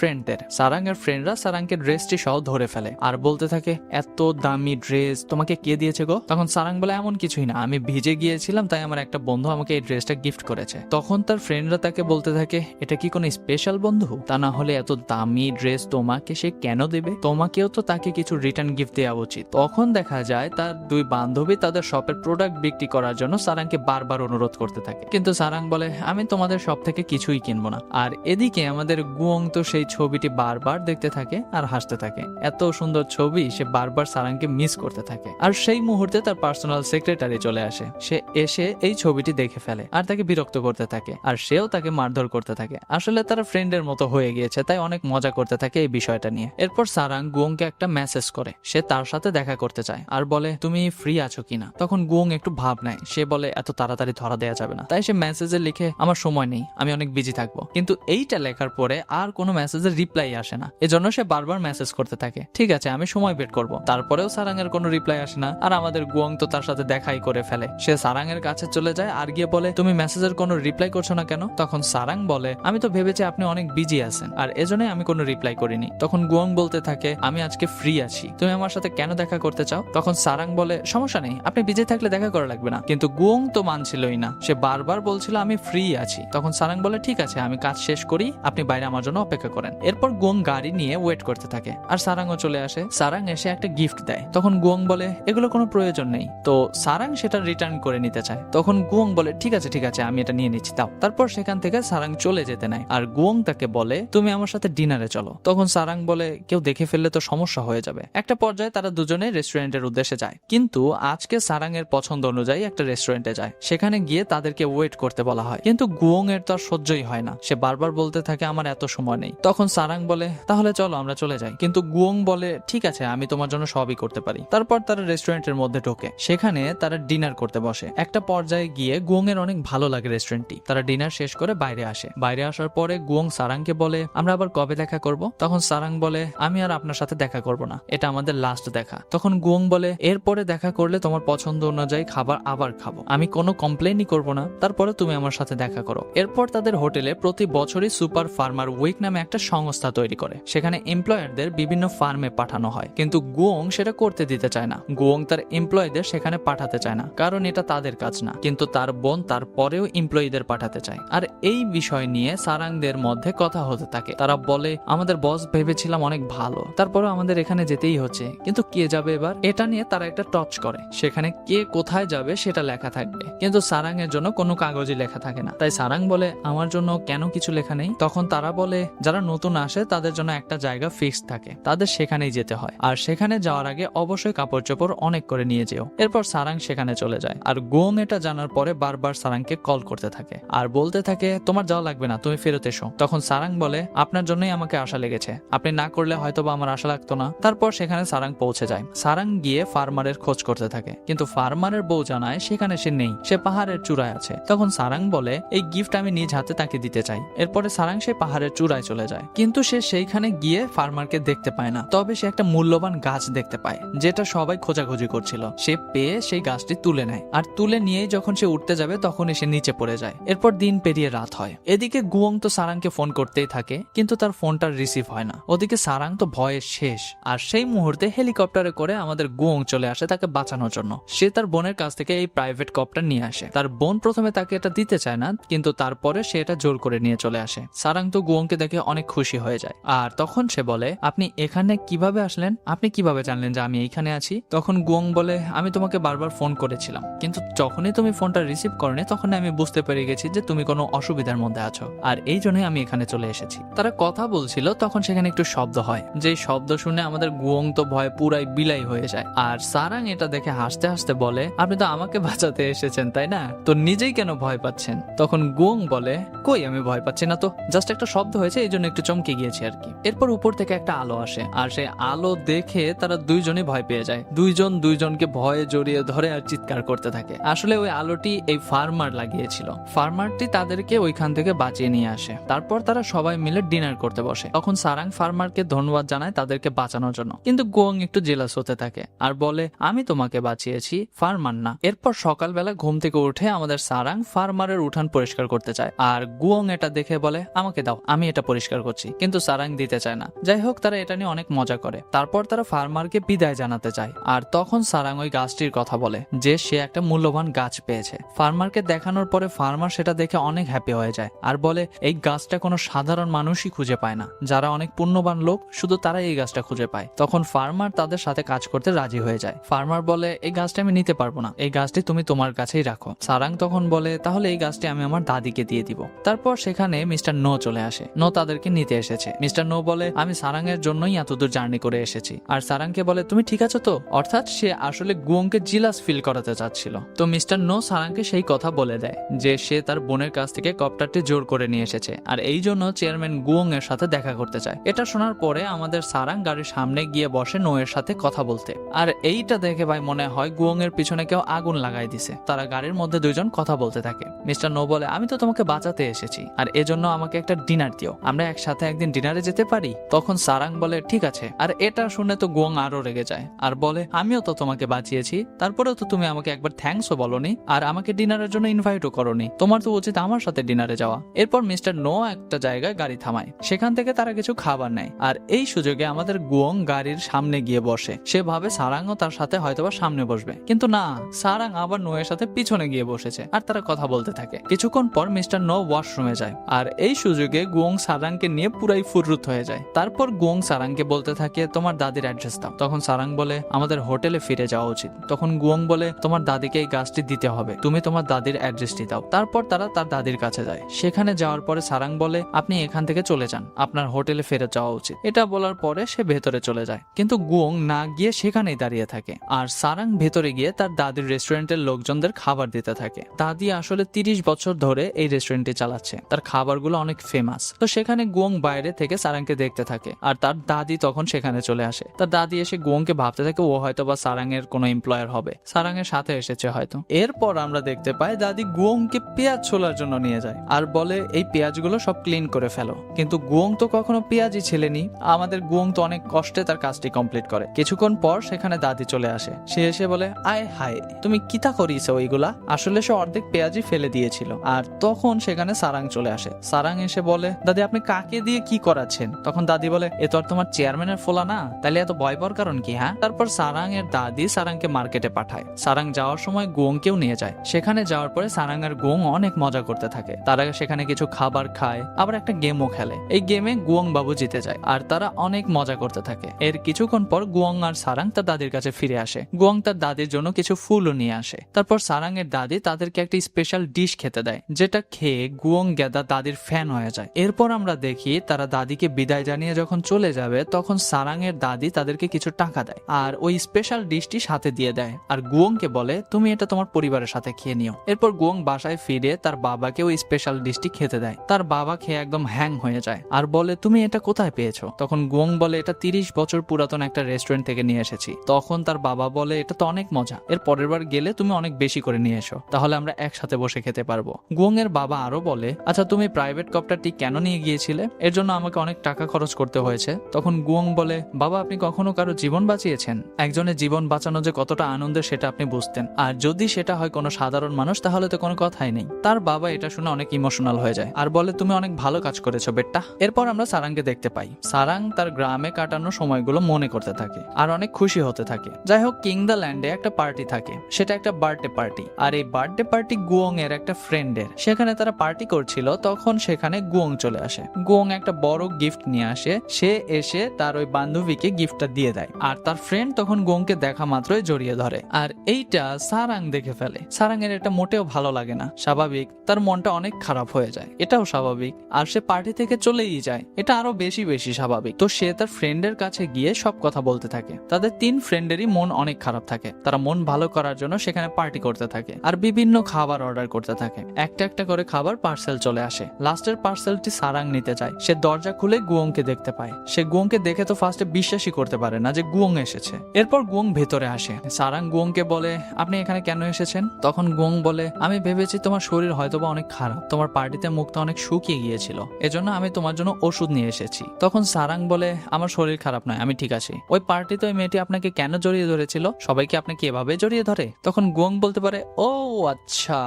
ফ্রেন্ডরা সারাংকে ড্রেসটি সহ ধরে ফেলে আর বলতে থাকে, এত দামি ড্রেস তোমাকে কে দিয়েছে গো? তখন সারাং বলে, এমন কিছুই না, আমি ভিজে গিয়েছিলাম, তাই আমার একটা বন্ধু আমাকে এই ড্রেসটা গিফট করেছে। তখন তার ফ্রেন্ডরা তাকে বলতে থাকে, এটা কি কোনো স্পেশাল বন্ধু? তা না হলে এত দামি ড্রেস তোমাকে সে কেন দেবে? তোমাকেও তো তাকে কিছু রিটার্ন গিফট দেওয়া উচিত। তখন দেখা যায় তার দুই বান্ধবী তাদের শপের প্রোডাক্ট বিক্রি করার জন্য সারাংকে বারবার অনুরোধ করতে থাকে, কিন্তু সারাং বলে, আমি তোমাদের শপ থেকে কিছুই কিনবো না। আর এদিকে আমাদের গুয়ং তো সেই ছবিটি বারবার দেখতে থাকে আর হাসতে থাকে। এত সুন্দর ছবি সে বারবার সারাংকে মিস করতে থাকে। আর সেই মুহূর্তে তার পার্সোনাল সেক্রেটারি চলে আসে। সে এসে এই ছবিটি দেখে ফেলে আর তাকে বিরক্ত করতে থাকে, আর সেও তাকে মারধর করতে থাকে। আসলে তারা ফ্রেন্ডের মতো হয়ে গিয়েছে, তাই অনেক মজা করতে থাকে এই বিষয়টা নিয়ে। এরপর সারাং গুয়ংকে একটা মেসেজ করে, সে তার সাথে দেখা করতে চায় আর বলে, তুমি ফ্রি আছো কিনা? তখন গুয়ং একটু ভাব নেয়, সে বলে, এত তাড়াতাড়ি ধরা দেওয়া যাবে না। তাই সে মেসেজে লিখে, আমার সময় নেই, আমি অনেক বিজি থাকবো। কিন্তু এইটা লেখার পরে আর কোনো মেসেজের রিপ্লাই আসে না, এজন্য সে বারবার মেসেজ করতে থাকে, ঠিক আছে আমি সময় বের করবো। তারপরেও সারাং এর কোনো রিপ্লাই আসে না, আর আমাদের গুয়ং তো তার সাথে দেখাই করে ফেলে। সে সারাং এর কাছে চলে যায় আর গিয়ে বলে, তুমি মেসেজের কোনো রিপ্লাই করছো না কেন? তখন সারাং বলে, আমি তো ভেবেছি আপনি অনেক বিজি আছেন, আর এজন্যই আমি কোনো রিপ্লাই করিনি। তখন গুয়ং বলতে থাকে, আমি আজকে ফ্রি আছি, তুমি আমার সাথে কেন দেখা করতে চাও? তখন সারাং বলে, সমস্যা নেই, আপনি বিজি থাকলে দেখা করা লাগবে না। কিন্তু গুয়ং তো মানছিলই না, সে বারবার বলছিল আমি ফ্রি আছি। তখন সারাং বলে, ঠিক আছে আমি কাজ শেষ করি, আপনি বাইরে আমার জন্য অপেক্ষা করেন। এরপর গুয়ং গাড়ি নিয়ে ওয়েট করতে থাকে আর সারাংও চলে আসে। সারাং এসে একটা গিফট দেয়। তখন গুয়ং বলে, এগুলো কোনো প্রয়োজন নেই। তো সারাং সেটা রিটার্ন করে নিতে চায়। তখন গুয়ং বলে, ঠিক আছে আমি এটা নিয়ে নিচ্ছি, দাও। তারপর সেখান থেকে সারাং চলে যেতে নেয় আর গুয়ং তাকে বলে, তুমি আমার সাথে ডিনারে চলো। তখন সারাং বলে, কেউ দেখে ফেললে তো সমস্যা হয়ে যাবে। একটা পর্যায়ে তারা দুজনে রেস্টুরেন্টের উদ্দেশ্যে যায়, কিন্তু আজকে সারাং এর পছন্দ অনুযায়ী একটা রেস্টুরেন্টে যায়। সেখানে গিয়ে তাদেরকে ওয়েট করতে বলা হয়, কিন্তু গুয়ং এর তো আর সহ্যই হয় না, সে বারবার বলতে থাকে, আমার এত সময় নেই। তখন সারাং বলে, তাহলে চলো আমরা চলে যাই। কিন্তু গুয়ং বলে, ঠিক আছে আমি তোমার জন্য সবই করতে পারি। তারপর তারা রেস্টুরেন্টের মধ্যে ঢোকে, সেখানে তারা ডিনার করতে বসে। একটা পর্যায়ে গিয়ে গুয়ং এর অনেক ভালো লাগে রেস্টুরেন্টটি। তারা ডিনার শেষ করে বাইরে আসে। বাইরে আসার পরে গুয়ং সারাংকে বলে, আমরা আবার কবে দেখা করব? তখন সারাং বলে, আমি আর আপনার সাথে দেখা করব না, এটা আমাদের লাস্ট দেখা। তখন গুয়ং বলে, এরপরে দেখা করলে তোমার পছন্দ অনুযায়ী খাবার আবার খাবো, আমি কোনো কমপ্লেনই করব না, তারপরে তুমি আমার সাথে দেখা করো। এরপর তাদের হোটেলে প্রতি বছরই সুপার ফার্মার উইক নামে একটা সংস্থা তৈরি করে, সেখানে এমপ্লয়ারদের বিভিন্ন ফার্মে পাঠানো হয়। কিন্তু গুয়ং সেটা করতে দিতে চায় না। গুয়ং তার এমপ্লয়ীদের সেখানে পাঠাতে চায় না, কারণ এটা তাদের কাজ না। কিন্তু তার বোন তারপরেও এমপ্লয়ীদের পাঠাতে চায়। আর এই বিষয় নিয়ে সারাংদের মধ্যে কথা হতে থাকে। তারা বলে, আমাদের বস ভেবেছিলাম অনেক ভালো, তারপরেও আমাদের এখানে যেতেই হচ্ছে, কিন্তু কে যাবে এবার? এটা নিয়ে তারা একটা টচ করে, সেখানে কে কোথায় যাবে সেটা লেখা থাকবে, কিন্তু সারাং এর জন্য কোনো কাগজই লেখা থাকে না। তাই সারাং বলে, আমার জন্য কেন কিছু লেখা নেই? তখন তারা বলে, যারা নতুন আসে তাদের জন্য একটা জায়গা ফিক্সড থাকে, তাদের সেখানেই যেতে হয়, আর সেখানে যাওয়ার আগে অবশ্যই কাপড় চোপড় অনেক করে নিয়ে যেও। এরপর সারাং সেখানে চলে যায়, আর গুয়ং এটা জানার পরে বারবার সারাংকে কল করতে থাকে আর বলতে থাকে, তোমার যাওয়া লাগবে না, তুমি ফেরত এসো। তখন সারাং বলে, আপনার জন্যই আমাকে আশা লেগেছে, আপনি না করলে হয়তোবা আমার আশা লাগতো না। তারপর সেখানে সারাং পৌঁছে যায়। সারাং গিয়ে ফার্মারের খোঁজ করতে থাকে, কিন্তু ফার্মারের বউ জানায় সেখানে সে নেই, সে পাহাড়ের চূড়ায় আছে। তখন সারাং বলে, এই গিফট আমি নিজ হাতে তাকে দিতে চাই। এরপরে সারাং সে পাহাড়ের চূড়ায় চলে যায়, কিন্তু সে সেইখানে গিয়ে ফার্মারকে দেখতে পায় না। তবে সে একটা মূল্যবান গাছ দেখতে পায়, যেটা সবাই খোঁজাখুঁজি করছিল। সে পেয়ে সেই গাছটি তুলে নেয়, আর তুলে নিয়েই যখন সে উঠতে যাবে তখন সে নিচে পড়ে যায়। এরপর দিন পেরিয়ে রাত হয়। এদিকে গুয়ং তো সারাংকে ফোন করতেই থাকে, কিন্তু তার ফোনটা রিসিভ হয় না। ওদিকে সারাং তো ভয়ে শেষ। আর সেই মুহূর্তে হেলিকপ্টারে করে আমাদের গুয়ং চলে আসে তাকে বাঁচানোর জন্য। সে তার বোনের কাছ থেকে এই প্রাইভেট কপ্টার নিয়ে আসে। তার বোন প্রথমে তাকে এটা দিতে চায় না, কিন্তু তারপরে সে এটা জোর করে নিয়ে চলে আসে। সারাং তো গুয়ংকে দেখে অনেক খুশি হয়ে যায়, আর তখন সে এসে বলে, আপনি এখানে কিভাবে আসলেন? আপনি কিভাবে জানলেন যে আমি এইখানে আছি? তখন গুয়ং বলে, আমি তোমাকে বারবার ফোন করেছিলাম, কিন্তু যখনই তুমি ফোনটা রিসিভ করনি তখন আমি বুঝতে পেরে গেছি যে তুমি কোনো অসুবিধার মধ্যে আছো, আর এই জন্যই আমি এখানে চলে এসেছি। তারা কথা বলছিল, তখন সেখানে একটু শব্দ হয়, যে শব্দ শুনে আমাদের গুয়ং তো ভয় পুরাই বিলাই হয়ে যায়। আর সারাং এটা দেখে হাসতে হাসতে বলে, আপনি তো আমাকে বাঁচাতে এসেছেন তাই না, তো নিজেই কেন ভয় পাচ্ছেন? তখন গুয়ং বলে, কই আমি ভয় পাচ্ছি না তো, জাস্ট একটা শব্দ হয়েছে, এই জন্য একটু চমকে গিয়েছি আর কি। এরপর উপর থেকে একটা আলো আসে, আর সেই আলো দেখে তারা দুইজনই ভয় পেয়ে যায়। দুইজন দুইজনকে ভয়ে জড়িয়ে ধরে আর চিৎকার করতে থাকে। আসলে ওই আলোটি এই ফার্মার লাগিয়েছিল। ফার্মারটি তাদেরকে ওইখান থেকে বাঁচিয়ে নিয়ে আসে। তারপর তারা সবাই মিলে ডিনার করতে বসে। তখন সারাং ফার্মারকে ধন্যবাদ জানায় তাদেরকে বাঁচানোর জন্য, কিন্তু গুয়ং একটু জেলাস হতে থাকে আর বলে, আমি তোমাকে বাঁচিয়েছি, ফার্মার না। এরপর সকালবেলা ঘুম থেকে উঠে আমাদের সারাং ফার্মারের উঠান পরিষ্কার করতে চায়, আর গুয়ং এটা দেখে বলে, আমাকে দাও, আমি এটা পরিষ্কার করছি, কিন্তু সারাং দিতে চায় না। যাই হোক, তারা এটা নিয়ে অনেক মজা করে। তারপর তারা ফার্মারকে বিদায় জানাতে চায়, আর তখন সারাং ওই গাছটির কথা বলে যে সে একটা মূল্যবান গাছ পেয়েছে। ফার্মারকে দেখানোর পরে ফার্মার সেটা দেখে অনেক হ্যাপি হয়ে যায় আর বলে, এই গাছটা কোনো সাধারণ মানুষই খুঁজে পায় না, যারা অনেক পুণ্যবান লোক শুধু তারাই এই গাছটা খুঁজে পায়। তখন ফার্মার তাদের সাথে কাজ করতে রাজি হয়ে যায়। ফার্মার বলে, এই গাছটা আমি নিতে পারবো না, এই গাছটি তুমি তোমার কাছেই রাখো। সারাং তখন বলে, তাহলে এই গাছটি আমি আমার দাদিকে দিয়ে দিব। তারপর সেখানে মিস্টার নো চলে আসে। নো তাদেরকে নিতে এসেছে। মিস্টার নো বলে, আমি সারাং এর জন্যই এতদূর জার্নি করে এসেছি। আর সারাংকে বলে, তুমি ঠিক আছো তো? অর্থাৎ সে আসলে গুয়ংকে জিলাস ফিল করাতে চাচ্ছিল। তো মিস্টার নো সারাংকে সেই কথা বলে দেয় যে সে তার বোনের কাছ থেকে কপ্টারটি জোর করে নিয়ে এসেছে, আর এই জন্য চেয়ারম্যান গুয়ং এর সাথে দেখা করতে চায়। এটা শোনার পরে আমাদের সারাং গাড়ির সামনে গিয়ে বসে নো এর সাথে কথা বলতে। আর এইটা দেখে ভাই মনে হয় গুয়ং এর পিছনে কেউ আগুন লাগাই দিছে। তারা গাড়ির মধ্যে দুইজন কথা বলতে থাকে। মিস্টার নো বলে, আমি তো তোমাকে বাঁচাতে এসেছি, আর এজন্য আমাকে একটা ডিনার দিও, আমরা একসাথে একদিন ডিনারে যেতে পারি? তখন সারাং বলে, ঠিক আছে। আর এটা শুনে তো গুয়ং আরো রেগে যায় আর বলে, আমিও তো তোমাকে বাঁচিয়েছি, তারপরেও তো তুমি আমাকে একবার থ্যাঙ্কসও বলনি, আর আমাকে ডিনারের জন্য ইনভাইটও করনি, তোমার তো উচিত আমার সাথে ডিনারে যাওয়া। এরপর মিস্টার নো একটা জায়গায় গাড়ি থামায়, সেখান থেকে তারা কিছু খাবার নেয়, আর এই সুযোগে আমাদের গুয়ং গাড়ির সামনে গিয়ে বসে। সে ভাবে সারাংও তার সাথে হয়তোবা সামনে বসবে, কিন্তু না, সারাং আবার নো এর সাথে পিছনে গিয়ে বসেছে আর তারা কথা বলতে থাকে। কিছুক্ষণ পর মিস্টার নো ওয়াশরুমে যায়, আর এই সুযোগে গুয়ং সারাংকে নিয়ে পুরাই ফুররুত হয়ে যায়। তারপর গুয়ং সারাংকে বলতে থাকে, তোমার দাদির অ্যাড্রেস দাও। তখন সারাং বলে, আমাদের হোটেলে ফিরে যাওয়া উচিত। তখন গুয়ং বলে, তোমার দাদিকে এই গাছটি দিতে হবে, তুমি তোমার দাদির অ্যাড্রেসটি দাও। তারপর তারা তার দাদির কাছে যায়। সেখানে যাওয়ার পরে সারাং বলে, আপনি এখান থেকে চলে যান, আপনার হোটেলে ফেরত যাওয়া উচিত। এটা বলার পরে সে ভেতরে চলে যায়, কিন্তু গুয়ং না গিয়ে সেখানেই দাঁড়িয়ে থাকে। আর সারাং ভেতরে গিয়ে তার দাদির রেস্টুরেন্টের লোকজনদের খাবার দিতে থাকে। দাদি আসলে 30 বছর ধরে এই রেস্টুরেন্টটি চালাচ্ছে, তার খাবারগুলো অনেক ফেমাস। তো সেখানে গুয়ং বাইরে থেকে সারাংকে দেখতে থাকে, আর তার দাদি তখন সেখানে চলে আসে। তার দাদি এসে গুয়ংকে ভাবতে থাকে ও হয়তো বা সারাং এর কোনো এমপ্লয়ার হবে, সারাং এর সাথে এসেছে হয়তো। এরপর আমরা দেখতে পাই দাদি গুয়ংকে পেঁয়াজ ছোলার জন্য নিয়ে যায় আর বলে, এই পেঁয়াজগুলো সব ক্লিন করে ফেলো। কিন্তু গুয়ং তো কখনো পেঁয়াজই ছেলেনি। আমাদের গুয়ং তো অনেক কষ্টে তার কাজটি কমপ্লিট করে। কিছুক্ষণ পর সেখানে দাদি চলে আসে। সে এসে বলে, আয় হায়, তুমি কিতা করিয়েছো ওইগুলা? আসলে সে অর্ধেক পেঁয়াজই ফেলে দিয়েছিল। আর তখন সেখানে সারাং চলে আসে। সারাং এসে বলে, দাদি আপনি কাকে দিয়ে কি করাচ্ছেন? তখন দাদি বলে, এ তো আর তোমার চেয়ারম্যানের ফোলা না, তাহলে এত ভয় পাওয়ার কারণ কি? হ্যাঁ। তারপর সারাং এর দাদি সারাংকে মার্কেটে পাঠায়। সারাং যাওয়ার সময় গুয়ংকেও নিয়ে যায়। সেখানে যাওয়ার পরে সারাং আর গুয়ং অনেক মজা করতে থাকে। তারা সেখানে কিছু খাবার খায়, আবার একটা গেমও খেলে। এই গেমে গুয়ং বাবু জিতে যায় আর তারা অনেক মজা করতে থাকে। এর কিছুক্ষণ পর গুয়ং আর সারাং তার দাদির কাছে ফিরে আসে। গুয়ং তার দাদির জন্য কিছু ফুলও নিয়ে আসে। তারপর সারাং এর দাদি তাদেরকে একটা স্পেশাল ডিশ খেতে দেয়, যেটা খেয়ে গুয়ং গেদা দাদির ফ্যান হয়ে যায়। এরপর আমরা দেখি তারা দাদিকে বিদায় জানিয়ে যখন চলে যাবে, তখন সারাং এর দাদি তাদেরকে কিছু টাকা দেয় আর ওই স্পেশাল ডিশটি সাথে দিয়ে দেয়, আর গুয়ংকে বলে, তুমি এটা তোমার পরিবারের সাথে খেয়ে নিও। এরপর গুয়ং বাসায় ফিরে তার বাবাকে ওই স্পেশাল ডিশটি খেতে দেয়। তার বাবা খেয়ে একদম হ্যাং হয়ে যায় আর বলে, তুমি এটা কোথায় পেয়েছো? তখন গুয়ং বলে, এটা 30 বছর পুরাতন একটা রেস্টুরেন্ট থেকে নিয়ে এসেছি। তখন তার বাবা বলে, এটা তো অনেক মজা, এর পরের বার গেলে তুমি অনেক বেশি করে নিয়ে এসো, তাহলে আমরা একসাথে বসে খেতে পারবো। গুয়ং এর বাবা আরো বলে, আচ্ছা তুমি প্রাইভেট কপ্টারটি কেন নিয়ে গিয়েছিলে? এর জন্য আমাকে অনেক টাকা খরচ করতে হয়েছে। তখন গুয়ং বলে, বাবা আপনি কখনো কারো জীবন বাঁচিয়েছেন? একজনের জীবন বাঁচানো যে কতটা আনন্দের সেটা আপনি বুঝতেন, আর যদি সেটা হয় কোনো সাধারণ মানুষ তাহলে তো কোনো কথাই নেই। তার বাবা এটা শুনে অনেক ইমোশনাল হয়ে যায় আর বলে, তুমি অনেক ভালো কাজ করেছো বেটা। এরপর আমরা সারাংকে দেখতে পাই। সারাং তার গ্রামে কাটানো সময়গুলো মনে করতে থাকে আর অনেক খুশি হতে থাকে। যাই হোক, কিং দ্য ল্যান্ডে একটা পার্টি থাকে, সেটা একটা বার্থডে পার্টি। আর এই বার্থডে পার্টি গুয়ং এর একটা ফ্রেন্ডের। সেখানে তারা পার্টি করছিল, তখন সেখানে গুয়ং চলে আসে। গুয়ং একটা বড় গিফট নিয়ে আসে, আসে, সে এসে তার ওই বান্ধবীকে গিফটটা দিয়ে দেয় আর তার ফ্রেন্ড তখন গোংকে দেখা মাত্রই জড়িয়ে ধরে। আর এইটা সারাং দেখে ফেলে। সারাং এর এটা মোটেও ভালো লাগে না, স্বাভাবিক তার মনটা অনেক খারাপ হয়ে যায়, এটাও স্বাভাবিক। আর সে পার্টি থেকে চলেই যায়, এটা আরো বেশি বেশি স্বাভাবিক। তো সে তার ফ্রেন্ডের কাছে গিয়ে সব কথা বলতে থাকে। তাদের 3 ফ্রেন্ডেরই মন অনেক খারাপ থাকে, তারা মন ভালো করার জন্য সেখানে পার্টি করতে থাকে আর বিভিন্ন খাবার অর্ডার করতে থাকে। একটা একটা করে খাবার পার্সেল চলে আসে। লাস্টের পার্সেলটি সারাং নিতে যায়। সে দরজা খুলে গুয়ংকে দেখতে পায়। সে গুয়ংকে দেখে তো ফার্স্টে বিশ্বাসই করতে পারে না যে গুয়ং এসেছে। এরপর গুয়ং ভেতরে আসে। সারাং গুয়ংকে বলে, আপনি এখানে কেন এসেছেন? তখন গুয়ং বলে, আমি ভেবেছি তোমার শরীর হয়তোবা অনেক খারাপ, তোমার পার্টিতে মুখটা অনেক শুকিয়ে গিয়েছিল, এজন্য আমি তোমার জন্য ওষুধ নিয়ে এসেছি। তখন সারাং বলে, আমার শরীর খারাপ নয়, আমি ঠিক আছি। ওই পার্টিতে ওই মেয়েটি আপনাকে কেন জড়িয়ে ধরেছিল? সবাইকে আপনাকে এভাবে জড়িয়ে ধরে? তখন গুয়ং বলতে পারে, ও আচ্ছা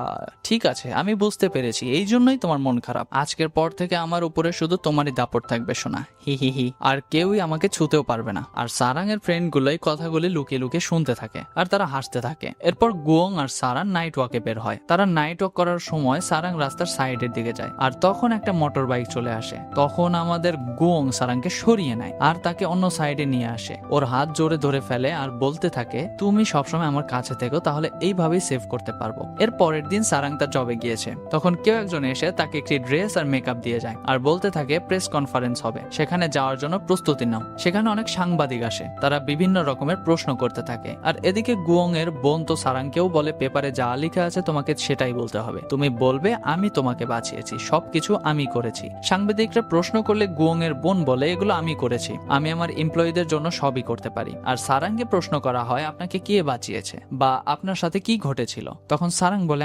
ঠিক আছে, আমি বুঝতে পেরেছি, এই জন্যই তোমার মন খারাপ। আজকের পর থেকে আমার উপরে শুধু তোমারই দাপট থাকবে শোনা, হি হি হি, আর কেউই আমাকে ছুতেও পারবে না। আর সারাং এর ফ্রেন্ড গুলো এই কথাগুলি লুকিয়ে লুকিয়ে শুনতে থাকে আর তারা হাসতে থাকে। এরপর গুয়ং আর সারাং নাইট ওয়াকে বের হয়। তারা নাইট ওয়াক করার সময় সারাং রাস্তার সাইডের দিকে যায় আর তখন একটা মোটর বাইক চলে আসে। তখন আমাদের গুয়ং সারাংকে সরিয়ে নেয় আর তাকে অন্য সাইডে নিয়ে আসে। ওর হাত জোরে ধরে ফেলে আর বলতে থাকে, তুমি সবসময় আমার কাছে থেকো, তাহলে এইভাবেই সেভ করতে পারবো। এর পরের দিন সারাং তার জবে গিয়েছে। তখন কেউ একজন এসে তাকে একটি ড্রেস আর মেকআপ দিয়ে যায় আর বলতে থাকে প্রেস কনফারেন্স হবে, সেখানে যাওয়ার জন্য প্রস্তুতি নাও। সেখানে অনেক সাংবাদিক আসে, তারা বিভিন্ন রকমের প্রশ্ন করতে থাকে। আর এদিকে গুয়ং এর বোন তো সারাংকেও বলে, পেপারে যা লেখা আছে তোমাকে সেটাই বলতে হবে, তুমি বলবে আমি তোমাকে বাঁচিয়েছি, সবকিছু আমি করেছি। সাংবাদিকরা প্রশ্ন করলে গুয়ং এর বোন বলে, এগুলো আমি করেছি, আমি আমার এমপ্লয়ীদের জন্য সবই করতে পারি। আর সারাংকে প্রশ্ন করা হয়, আপনাকে কে বাঁচিয়েছে বা আপনার সাথে কি ঘটেছিল? তখন সারাং বলে,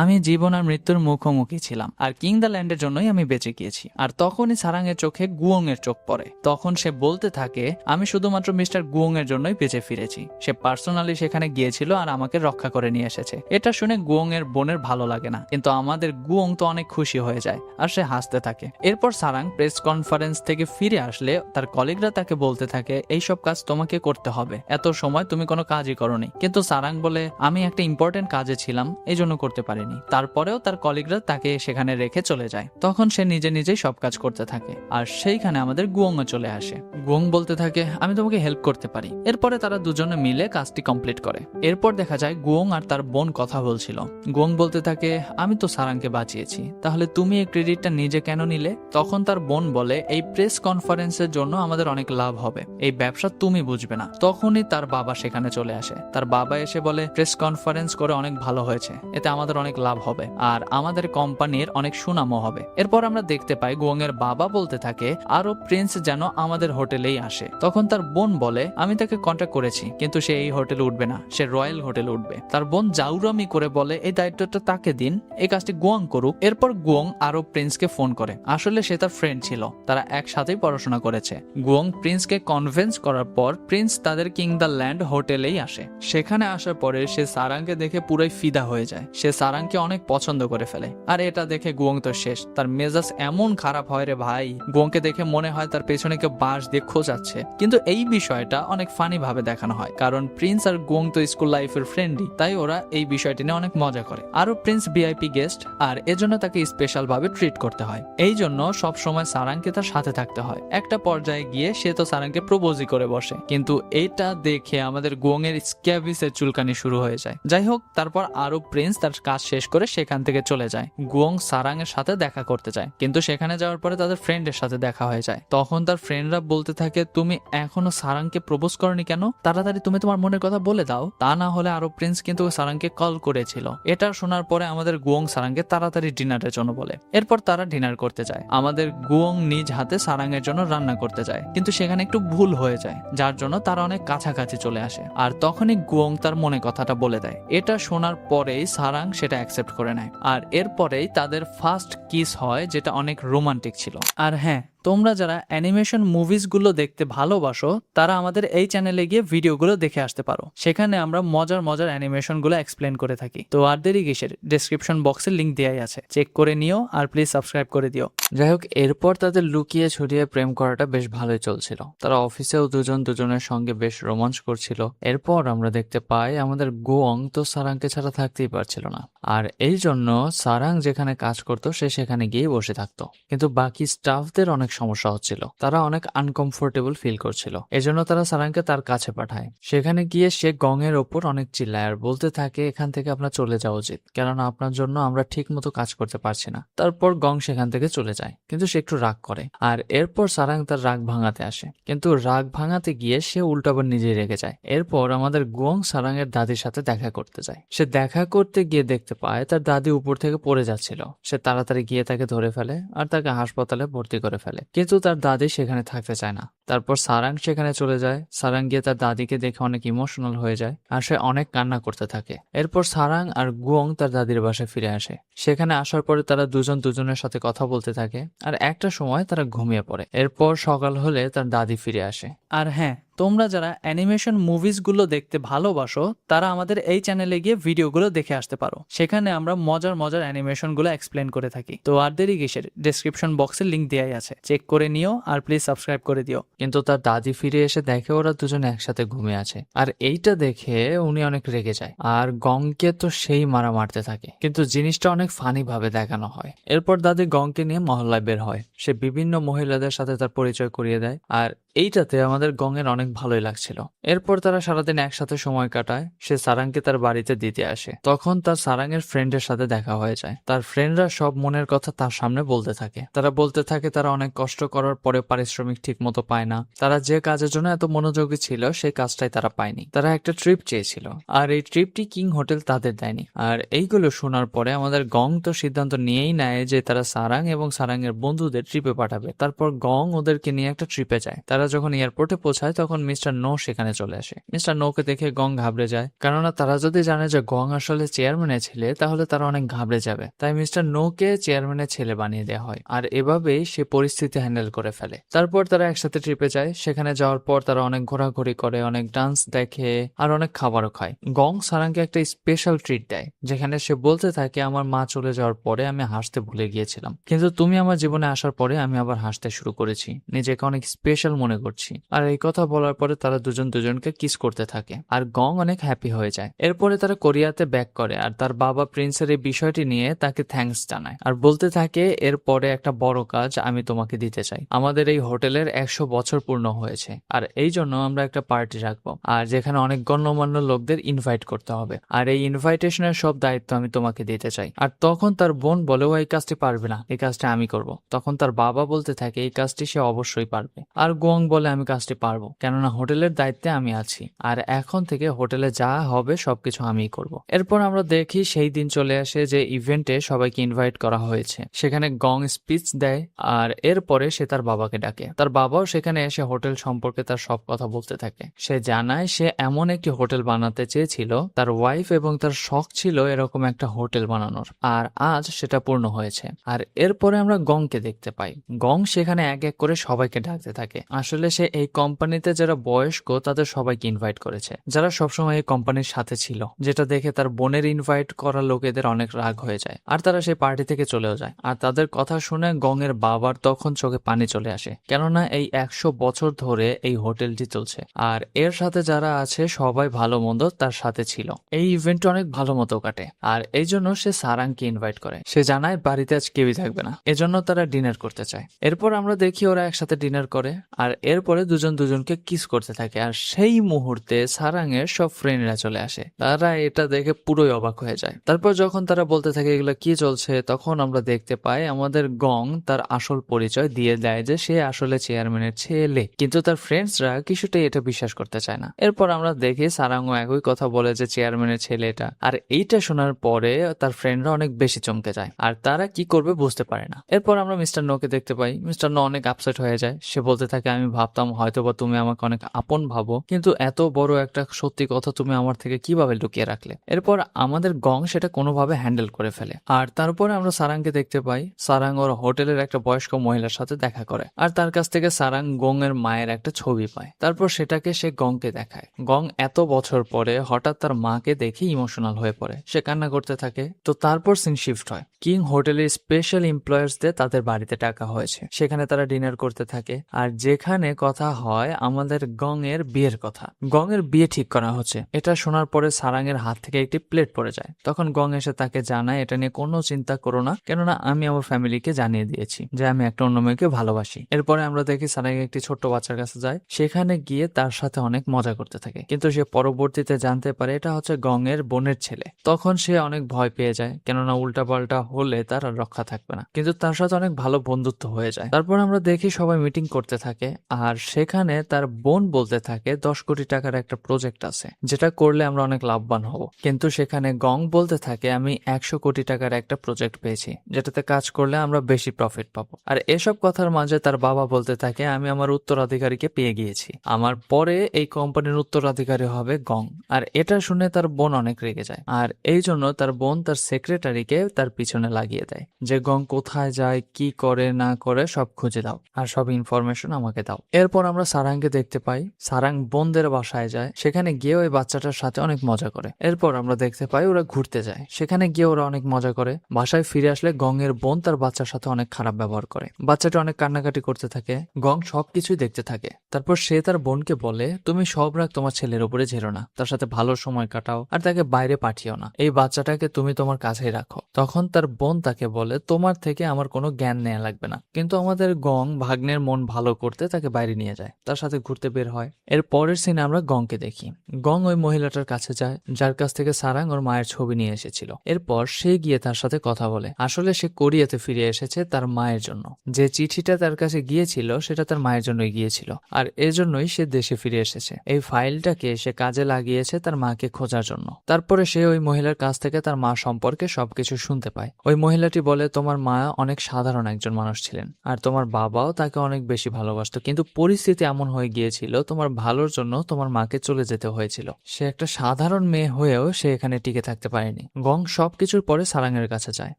আমি জীবন আর মৃত্যুর মুখোমুখি ছিলাম আর কিং দ্য ল্যান্ডের জন্যই আমি বেঁচে গিয়েছি। আর তখনই সারাং এর চোখে গুয়ং এর চোখ পড়ে। তখন সে বলতে থাকে, আমি শুধুমাত্র মিস্টার গুয়ং এর জন্যই বেঁচে ফিরেছি, সে পার্সোনালি সেখানে গিয়েছিল আর আমাকে রক্ষা করে নিয়ে এসেছে। এটা শুনে গুয়ং এর বোনের ভালো লাগে না, কিন্তু আমাদের গুয়ং তো অনেক খুশি হয়ে যায় আর সে হাসতে থাকে। এরপর সারাং প্রেস কনফারেন্স থেকে ফিরে আসলে তার কলিগরা তাকে বলতে থাকে, এইসব কাজ তোমাকে করতে হবে, এত সময় তুমি কোনো কাজই করোনি। কিন্তু সারাং বলে, আমি একটা ইম্পর্টেন্ট কাজে ছিলাম, এই জন্য করতে পারিনি। তারপরেও তার কলিগরা তাকে সেখানে রেখে চলে যায়। তখন সে নিজে নিজেই সব কাজ করতে থাকে আর সেইখানে আমাদের গুয়ংও চলে আসে। গুয়ং বলতে থাকে, আমি তোমাকে হেল্প করতে পারি। এরপরে তারা দুজনে মিলে কাজটি কমপ্লিট করে। এরপর দেখা যায় গুয়ং আর তার বোন কথা বলছিল। গুয়ং বলতে থাকে, আমি তো সারাংকে বাঁচিয়েছি, তাহলে তুমি এই ক্রেডিটটা নিজে কেন নিলে? তখন তার বোন বলে, এই প্রেস কনফারেন্সের জন্য আমাদের অনেক লাভ হবে, এই ব্যবসা তুমি বুঝবে না। তখনই তার বাবা সেখানে চলে আসে। তার বাবা এসে বলে, প্রেস কনফারেন্স করে অনেক ভালো হয়েছে, এতে আমাদের অনেক লাভ হবে আর আমাদের কোম্পানির অনেক সুনামও হবে। এরপর আমরা দেখতে পাই গুয়ং এর বাবা বলতে থাকে, আরো প্রিন্স যেন আমাদের হোটেলেই আসে। তখন তার বোন বলে, আমি তাকে কন্ট্যাক্ট করেছি, কিন্তু সে এই হোটেলে উঠবে না, সে রয়্যাল হোটেলে উঠবে। তার বোন জাউরামি করে বলে, এই দায়িত্বটা তাকে দিন, এই কাজটি গুয়ং করুক। এরপর গুয়ং আরো প্রিন্সকে ফোন করে। আসলে সে তার ফ্রেন্ড ছিল, তারা একসাথেই পড়াশোনা করেছে। গুয়ং প্রিন্সকে কনভিন্স করার পর প্রিন্স তাদের কিং দ্য ল্যান্ড হোটেলেই আসে। সেখানে আসার পরে সে সারাংকে দেখে পুরোই ফিদা হয়ে যায়। সে সারাংকে অনেক পছন্দ করে ফেলে। আর এটা দেখে গুয়ং তো শেষ, তার মেজাজ এমন খারাপ হয় রে ভাই, গুয়ংকে দেখে মনে হয় তার পেছনে কেউ বাঁশ দিয়ে খোঁচাচ্ছে। কিন্তু এই বিষয়টা অনেক ফানি ভাবে দেখানো হয়, কারণ প্রিন্স আর গুয়ং তো স্কুল লাইফের ফ্রেন্ডই, তাই ওরা এই বিষয়টি নিয়ে অনেক মজা করে। আরো প্রিন্স ভিআইপি গেস্ট, আর এজন্য তাকে স্পেশাল ভাবে ট্রিট করতে হয়। এই জন্য সব সময় সারাংকে তার সাথে থাকতে হয়। একটা পর্যায়ে গিয়ে সে তো সারাংকে প্রপোজই করে বসে, কিন্তু এটা দেখে আমাদের গুয়ং এর স্ক্যাভিসের চুলকানি শুরু হয়ে যায়। যাই হোক, তারপর আরো প্রিন্স তার কাজ শেষ করে সেখান থেকে চলে যায়। গুয়ং সারাং এর সাথে দেখা করতে যায়, কিন্তু সেখানে যাওয়ার পরে তাদের ফ্রেন্ডের সাথে দেখা হয়ে যায়। তখন তার ফ্রেন্ডরা বলতে থাকে, তুমি এখনো সারাংকে প্রপোজ করনি কেন? তাড়াতাড়ি তুমি তোমার মনের কথা বলে দাও, তা না হলে আরো প্রিন্স কিন্তু সারাংকে কল করেছিল। এটা শোনার পরে আমাদের গুয়ং সারাংকে তাড়াতাড়ি ডিনারের জন্য বলে। এরপর তারা ডিনার করতে যায়। আমাদের গুয়ং নিজ হাতে সারাং এর জন্য রান্না করতে যায়, কিন্তু সেখানে একটু ভুল হয়ে যায়, যার জন্য তারা অনেক কাছাকাছি চলে আসে। আর তখনই গুয়ং তার মনে কথাটা বলে দেয়। এটা শোনার পরেই সারাং সেটা অ্যাকসেপ্ট করে নেয়। আর এরপরেই তাদের ফার্স্ট কিস হয়, যেটা অনেক রোমান্টিক ছিল। আর হ্যাঁ, তোমরা যারা অ্যানিমেশন মুভিজগুলো দেখতে ভালোবাসো তারা আমাদের এই চ্যানেলে গিয়ে ভিডিওগুলো দেখে আসতে পারো। সেখানে আমরা মজার মজার অ্যানিমেশনগুলো এক্সপ্লেন করে থাকি। তো আর দেরি কিসের, ডেসক্রিপশন বক্সে লিংক দেওয়াই আছে, চেক করে নিও আর প্লিজ সাবস্ক্রাইব করে দিও। যাই হোক, এরপর তাদের লুকিয়ে ছড়িয়ে প্রেম করাটা বেশ ভালোই চলছিল। তারা অফিসেও দুজন দুজনের সঙ্গে বেশ রোমাঞ্চ করছিল। এরপর আমরা দেখতে পাই আমাদের গুয়ং তো সারাংকে ছাড়া থাকতেই পারছিল না, আর এই জন্য সারাং যেখানে কাজ করতো সে সেখানে গিয়ে বসে থাকতো। কিন্তু বাকি স্টাফদের অনেক সমস্যা হচ্ছিল, তারা অনেক আনকমফোর্টেবল ফিল করছিল। এজন্য তারা সারাংকে তার কাছে পাঠায়। সেখানে গিয়ে সে গং এর ওপর অনেক চিল্লায় আর বলতে থাকে এখান থেকে আপনার চলে যাওয়া উচিত, কেননা আপনার জন্য আমরা ঠিক মতো কাজ করতে পারছি না। তারপর গং সেখান থেকে চলে যায়, কিন্তু সে একটু রাগ করে আর এরপর সারাং তার রাগ ভাঙাতে আসে, কিন্তু রাগ ভাঙাতে গিয়ে সে উল্টো আবার নিজেই রেগে যায়। এরপর আমাদের গং সারাং এর দাদির সাথে দেখা করতে যায়। সে দেখা করতে গিয়ে দেখতে পায় তার দাদি উপর থেকে পড়ে যাচ্ছিল। সে তাড়াতাড়ি গিয়ে তাকে ধরে ফেলে আর তাকে হাসপাতালে ভর্তি করে ফেলে, কিন্তু তার দাদি সেখানে থাকতে চায় না। তারপর সারাং সেখানে চলে যায়। সারাং গিয়ে তার দাদিকে দেখে অনেক ইমোশনাল হয়ে যায় আর সে অনেক কান্না করতে থাকে। এরপর সারাং আর গুয়ং তার দাদির বাসায় ফিরে আসে। সেখানে আসার পরে তারা দুজন দুজনের সাথে কথা বলতে থাকে আর একটা সময় তারা ঘুমিয়ে পড়ে। এরপর সকাল হলে তার দাদি ফিরে আসে। আর হ্যাঁ, তোমরা যারা অ্যানিমেশন মুভিজগুলো দেখতে ভালোবাসো তারা আমাদের এই চ্যানেলে গিয়ে ভিডিওগুলো দেখে আসতে পারো। সেখানে আমরা মজার মজার অ্যানিমেশনগুলো এক্সপ্লেন করে থাকি। তো আর দেরি কিসের, ডেসক্রিপশন বক্সে লিংক দেওয়াই আছে, চেক করে নিও আর প্লিজ সাবস্ক্রাইব করে দিও। কিন্তু তার দাদি ফিরে এসে দেখে ওরা দুজন একসাথে ঘুমিয়ে আছে, আর এইটা দেখে উনি অনেক রেগে যায় আর গংকে তো সেই মারা মারতে থাকে, কিন্তু জিনিসটা অনেক ফানি ভাবে দেখানো হয়। এরপর দাদি গংকে নিয়ে মহল্লায় বের হয়। সে বিভিন্ন মহিলাদের সাথে তার পরিচয় করিয়ে দেয় আর এইটাতে আমাদের গং এর অনেক ভালোই লাগছিল। এরপর তারা সারাদিন একসাথে সময় কাটায়। সে সারাংকে তার বাড়িতে দিতে আসে। তখন তার সারাং এর ফ্রেন্ডের সাথে দেখা হয়ে যায়। তার ফ্রেন্ডরা সব মনের কথা তার সামনে বলতে থাকে। তারা বলতে থাকে তারা অনেক কষ্ট করার পরে পারিশ্রমিক ঠিক মতো পায় না। তারা যে কাজের জন্য এত মনোযোগী ছিল সেই কাজটাই তারা পায়নি। তারা একটা ট্রিপ চেয়েছিল আর এই ট্রিপটি কিং হোটেল তাদের দেয়নি। আর এইগুলো শোনার পরে আমাদের গং তো সিদ্ধান্ত নিয়েই নেয় যে তারা সারাং এবং সারাং এর বন্ধুদের ট্রিপে পাঠাবে। তারপর গং ওদেরকে নিয়ে একটা ট্রিপে যায়। তারা যখন এয়ারপোর্টে পৌঁছায় তখন মিস্টার নো সেখানে চলে আসে। মিস্টার নোকে দেখে গং ঘাবড়ে যায়, কেননা তারা যদি জানে যে গং আসলে চেয়ারম্যানের ছেলে তাহলে তারা অনেক ঘাবড়ে যাবে। তাই মিস্টার নোকে চেয়ারম্যানের ছেলে বানিয়ে দেওয়া হয় আর এভাবেই সে পরিস্থিতি হ্যান্ডেল করে ফেলে। তারপর তারা একসাথে ট্রিপে যায়। সেখানে যাওয়ার পর তারা অনেক ঘোরাঘুরি করে, অনেক ডান্স দেখে আর অনেক খাবারও খায়। গং সারাংকে একটা স্পেশাল ট্রিট দেয়, যেখানে সে বলতে থাকে আমার মা চলে যাওয়ার পরে আমি হাসতে ভুলে গিয়েছিলাম, কিন্তু তুমি আমার জীবনে আসার পরে আমি আবার হাসতে শুরু করেছি, নিজেকে অনেক স্পেশাল মনে করছি। আর এই কথা বলার পরে তারা দুজন দুজনকে কিস করতে থাকে আর গং অনেক হ্যাপি হয়ে যায়। এরপরে তারা কোরিয়াতে ব্যাক করে আর তার বাবা প্রিন্সের এই বিষয়টি নিয়ে তাকে থ্যাঙ্কস জানায় আর বলতে থাকে এরপরে একটা বড় কাজ আমি তোমাকে দিতে চাই। আমাদের এই হোটেলের 100 বছর পূর্ণ হয়েছে আর এই জন্য আমরা একটা পার্টি রাখবো আর যেখানে অনেক গণ্যমান্য লোকদের ইনভাইট করতে হবে আর এই ইনভাইটেশনের সব দায়িত্ব আমি তোমাকে দিতে চাই। আর তখন তার বোন বলেও এই কাজটি পারবে না, এই কাজটা আমি করব। তখন তার বাবা বলতে থাকে এই কাজটি সে অবশ্যই পারবে আর গোং বলে আমি কাজটি পারবো, কেননা হোটেলের দায়িত্বে আমি আছি আর এখন থেকে হোটেলে যা হবে সবকিছু আমিই করব। এরপর আমরা দেখি সেই দিন চলে আসে যে ইভেন্টে সবাইকে ইনভাইট করা হয়েছে। সেখানে গং স্পিচ দেয় আর এরপরে সে তার বাবাকে ডাকে। তার বাবাও সেখানে এসে হোটেল সম্পর্কে তার সব কথা বলতে থাকে। সে জানায় সে এমন একটি হোটেল বানাতে চেয়েছিল, তার ওয়াইফ এবং তার শখ ছিল এরকম একটা হোটেল বানানোর, আর আজ সেটা পূর্ণ হয়েছে। আর এরপরে আমরা গংকে দেখতে পাই। গং সেখানে এক এক করে সবাইকে ডাকতে থাকে। আসলে সে এই কোম্পানিতে যারা বয়স্ক তাদের সবাইকে ইনভাইট করেছে, যারা সবসময় এই কোম্পানির সাথে ছিল, যেটা দেখে তার বোনের ইনভাইট করা লোকেদের অনেক রাগ হয়ে যায় আর তারা সেই পার্টি থেকে চলেও যায়। আর তাদের কথা শুনে গং এর বাবার তখন চোখে পানি চলে আসে, কেননা এই 100 বছর ধরে এই হোটেলটি চলছে আর এর সাথে যারা আছে সবাই ভালো মন্দ তার সাথে ছিল। এই ইভেন্ট অনেক ভালো মতো কাটে আর এই জন্য সে সারাংকে ইনভাইট করে। সে জানায় বাড়িতে আজ কেউই থাকবে না, এজন্য তারা ডিনার করতে চায়। এরপর আমরা দেখি ওরা একসাথে ডিনার করে আর এরপরে দুজন দুজনকে কিস করতে থাকে আর সেই মুহূর্তে সারাং এর সব ফ্রেন্ডরা চলে আসে। তারা এটা দেখে পুরোই অবাক হয়ে যায়। তারপর যখন তারা বলতে থাকে এগুলো কি চলছে, তখন আমরা দেখতে পাই আমাদের গং তার আসল পরিচয় দিয়ে দেয় যে সে আসলে চেয়ারম্যানের ছেলে, কিন্তু তার ফ্রেন্ডসরা কিছুটাই এটা বিশ্বাস করতে চায় না। এরপর আমরা দেখি সারাংও একই কথা বলে যে চেয়ারম্যানের ছেলে এটা, আর এইটা শোনার পরে তার ফ্রেন্ডরা অনেক বেশি চমকে যায় আর তারা কি করবে বুঝতে পারে না। এরপর আমরা মিস্টার নোকে দেখতে পাই। মিস্টার নো অনেক আপসেট হয়ে যায়। সে বলতে থাকে আমি ভাবতাম হয়তোবা তুমি আমাকে অনেক আপন ভাবো, কিন্তু এত বড় একটা সত্যি কথা তুমি আমার থেকে কিভাবে লুকিয়ে রাখলে। এরপর আমাদের গং সেটা কোনোভাবে হ্যান্ডেল করে ফেলে আর তারপরে আমরা সারাংকে দেখতে পাই। সারাং ওর হোটেলের একটা বয়স্ক মহিলার সাথে দেখা করে আর তার কাছ থেকে সারাং গং এর মায়ের একটা ছবি পায়। তারপর সেটাকে সে গংকে দেখায়। গং এত বছর পরে হঠাৎ তার মাকে দেখে ইমোশনাল হয়ে পড়ে, সে কান্না করতে থাকে। তো তারপর সিন শিফট হয়। কিং হোটেলের স্পেশাল এমপ্লয়ার্সদের তাদের বাড়িতে ডাকা হয়েছে, সেখানে তারা ডিনার করতে থাকে আর যেখানে সেখানে কথা হয় আমাদের গং এর বিয়ের কথা। গং এর বিয়ে ঠিক করা হচ্ছে। এটা শোনার পরে সারাং এর হাত থেকে একটি প্লেট পড়ে যায়। তখন গং এসে তাকে জানায়, এটা নিয়ে কোনো চিন্তা করো না, কেননা আমি আমার ফ্যামিলিকে জানিয়ে দিয়েছি যে আমি একটা অন্য মেয়েকে ভালোবাসি। এরপরে আমরা দেখি সারাং একটি ছোট্ট বাচ্চার কাছে যায়, সেখানে গিয়ে তার সাথে অনেক মজা করতে থাকে। কিন্তু সে পরবর্তীতে জানতে পারে এটা হচ্ছে গং এর বোনের ছেলে। তখন সে অনেক ভয় পেয়ে যায়, কেননা উল্টাপাল্টা হলে তার আর রক্ষা থাকবে না। কিন্তু তার সাথে অনেক ভালো বন্ধুত্ব হয়ে যায়। তারপর আমরা দেখি সবাই মিটিং করতে থাকে, আর সেখানে তার বোন বলতে থাকে 10 কোটি টাকার একটা প্রজেক্ট আছে যেটা করলে আমরা অনেক লাভবান হব। কিন্তু সেখানে গং বলতে থাকে আমি 100 কোটি টাকার একটা প্রজেক্ট পেয়েছি যেটাতে কাজ করলে আমরা বেশি প্রফিট পাবো। আর এসব কথার মাঝে তার বাবা বলতে থাকে আমি আমার উত্তরাধিকারীকে পেয়ে গিয়েছি, আমার পরে এই কোম্পানির উত্তরাধিকারী হবে গং। আর এটা শুনে তার বোন অনেক রেগে যায়, আর এই জন্য তার বোন তার সেক্রেটারিকে তার পিছনে লাগিয়ে দেয় যে গং কোথায় যায়, কি করে না করে সব খুঁজে দাও আর সব ইনফরমেশন আমাকে দাও। এরপর আমরা সারাংকে দেখতে পাই, সারাং বোনদের বাসায় যায়, সেখানে গিয়ে ওই বাচ্চাটার সাথে অনেক মজা করে। এরপর আমরা দেখতে পাই ওরা ঘুরতে যায়, সেখানে গিয়ে ওরা অনেক মজা করে। বাসায় ফিরে আসলে গং এর বোন তার বাচ্চার সাথে অনেক খারাপ ব্যবহার করে। বাচ্চাটা অনেক কান্নাকাটি করতে থাকে, গং সবকিছুই দেখতে থাকে। তারপর সে তার বোনকে বলে তুমি সব রাগ তোমার ছেলের উপরে ঝেড়ো না, তার সাথে ভালো সময় কাটাও আর তাকে বাইরে পাঠিও না, এই বাচ্চাটাকে তুমি তোমার কাছেই রাখো। তখন তার বোন তাকে বলে তোমার থেকে আমার কোনো জ্ঞান নেওয়া লাগবে না। কিন্তু আমাদের গং ভাগ্নের মন ভালো করতে তাকে বাইরে নিয়ে যায়, তার সাথে ঘুরতে বের হয়। এর পরের সিনে আমরা গংকে দেখি, গং ওই মহিলাটার কাছে যায় যার কাছ থেকে সারাং ওর মায়ের ছবি নিয়ে এসেছিল। এরপর সে গিয়ে তার সাথে কথা বলে। আসলে সে কোরিয়াতে ফিরে এসেছে তার মায়ের জন্য, যে চিঠিটা তার কাছে গিয়েছিল সেটা তার মায়ের জন্যই গিয়েছিল, আর এজন্যই সে দেশে ফিরে এসেছে। এই ফাইলটাকে সে কাজে লাগিয়েছে তার মাকে খোঁজার জন্য। তারপরে সে ওই মহিলার কাছ থেকে তার মা সম্পর্কে সবকিছু শুনতে পায়। ওই মহিলাটি বলে তোমার মা অনেক সাধারণ একজন মানুষ ছিলেন, আর তোমার বাবাও তাকে অনেক বেশি ভালোবাসতো, কিন্তু পরিস্থিতি এমন হয়ে গিয়েছিল তোমার ভালোর জন্য তোমার মাকে চলে যেতে হয়েছিল। সে একটা সাধারণ মেয়ে হয়েও সে এখানে টিকে থাকতে পারেনি। গং সবকিছুর পরে সারাংয়ের কাছে যায়,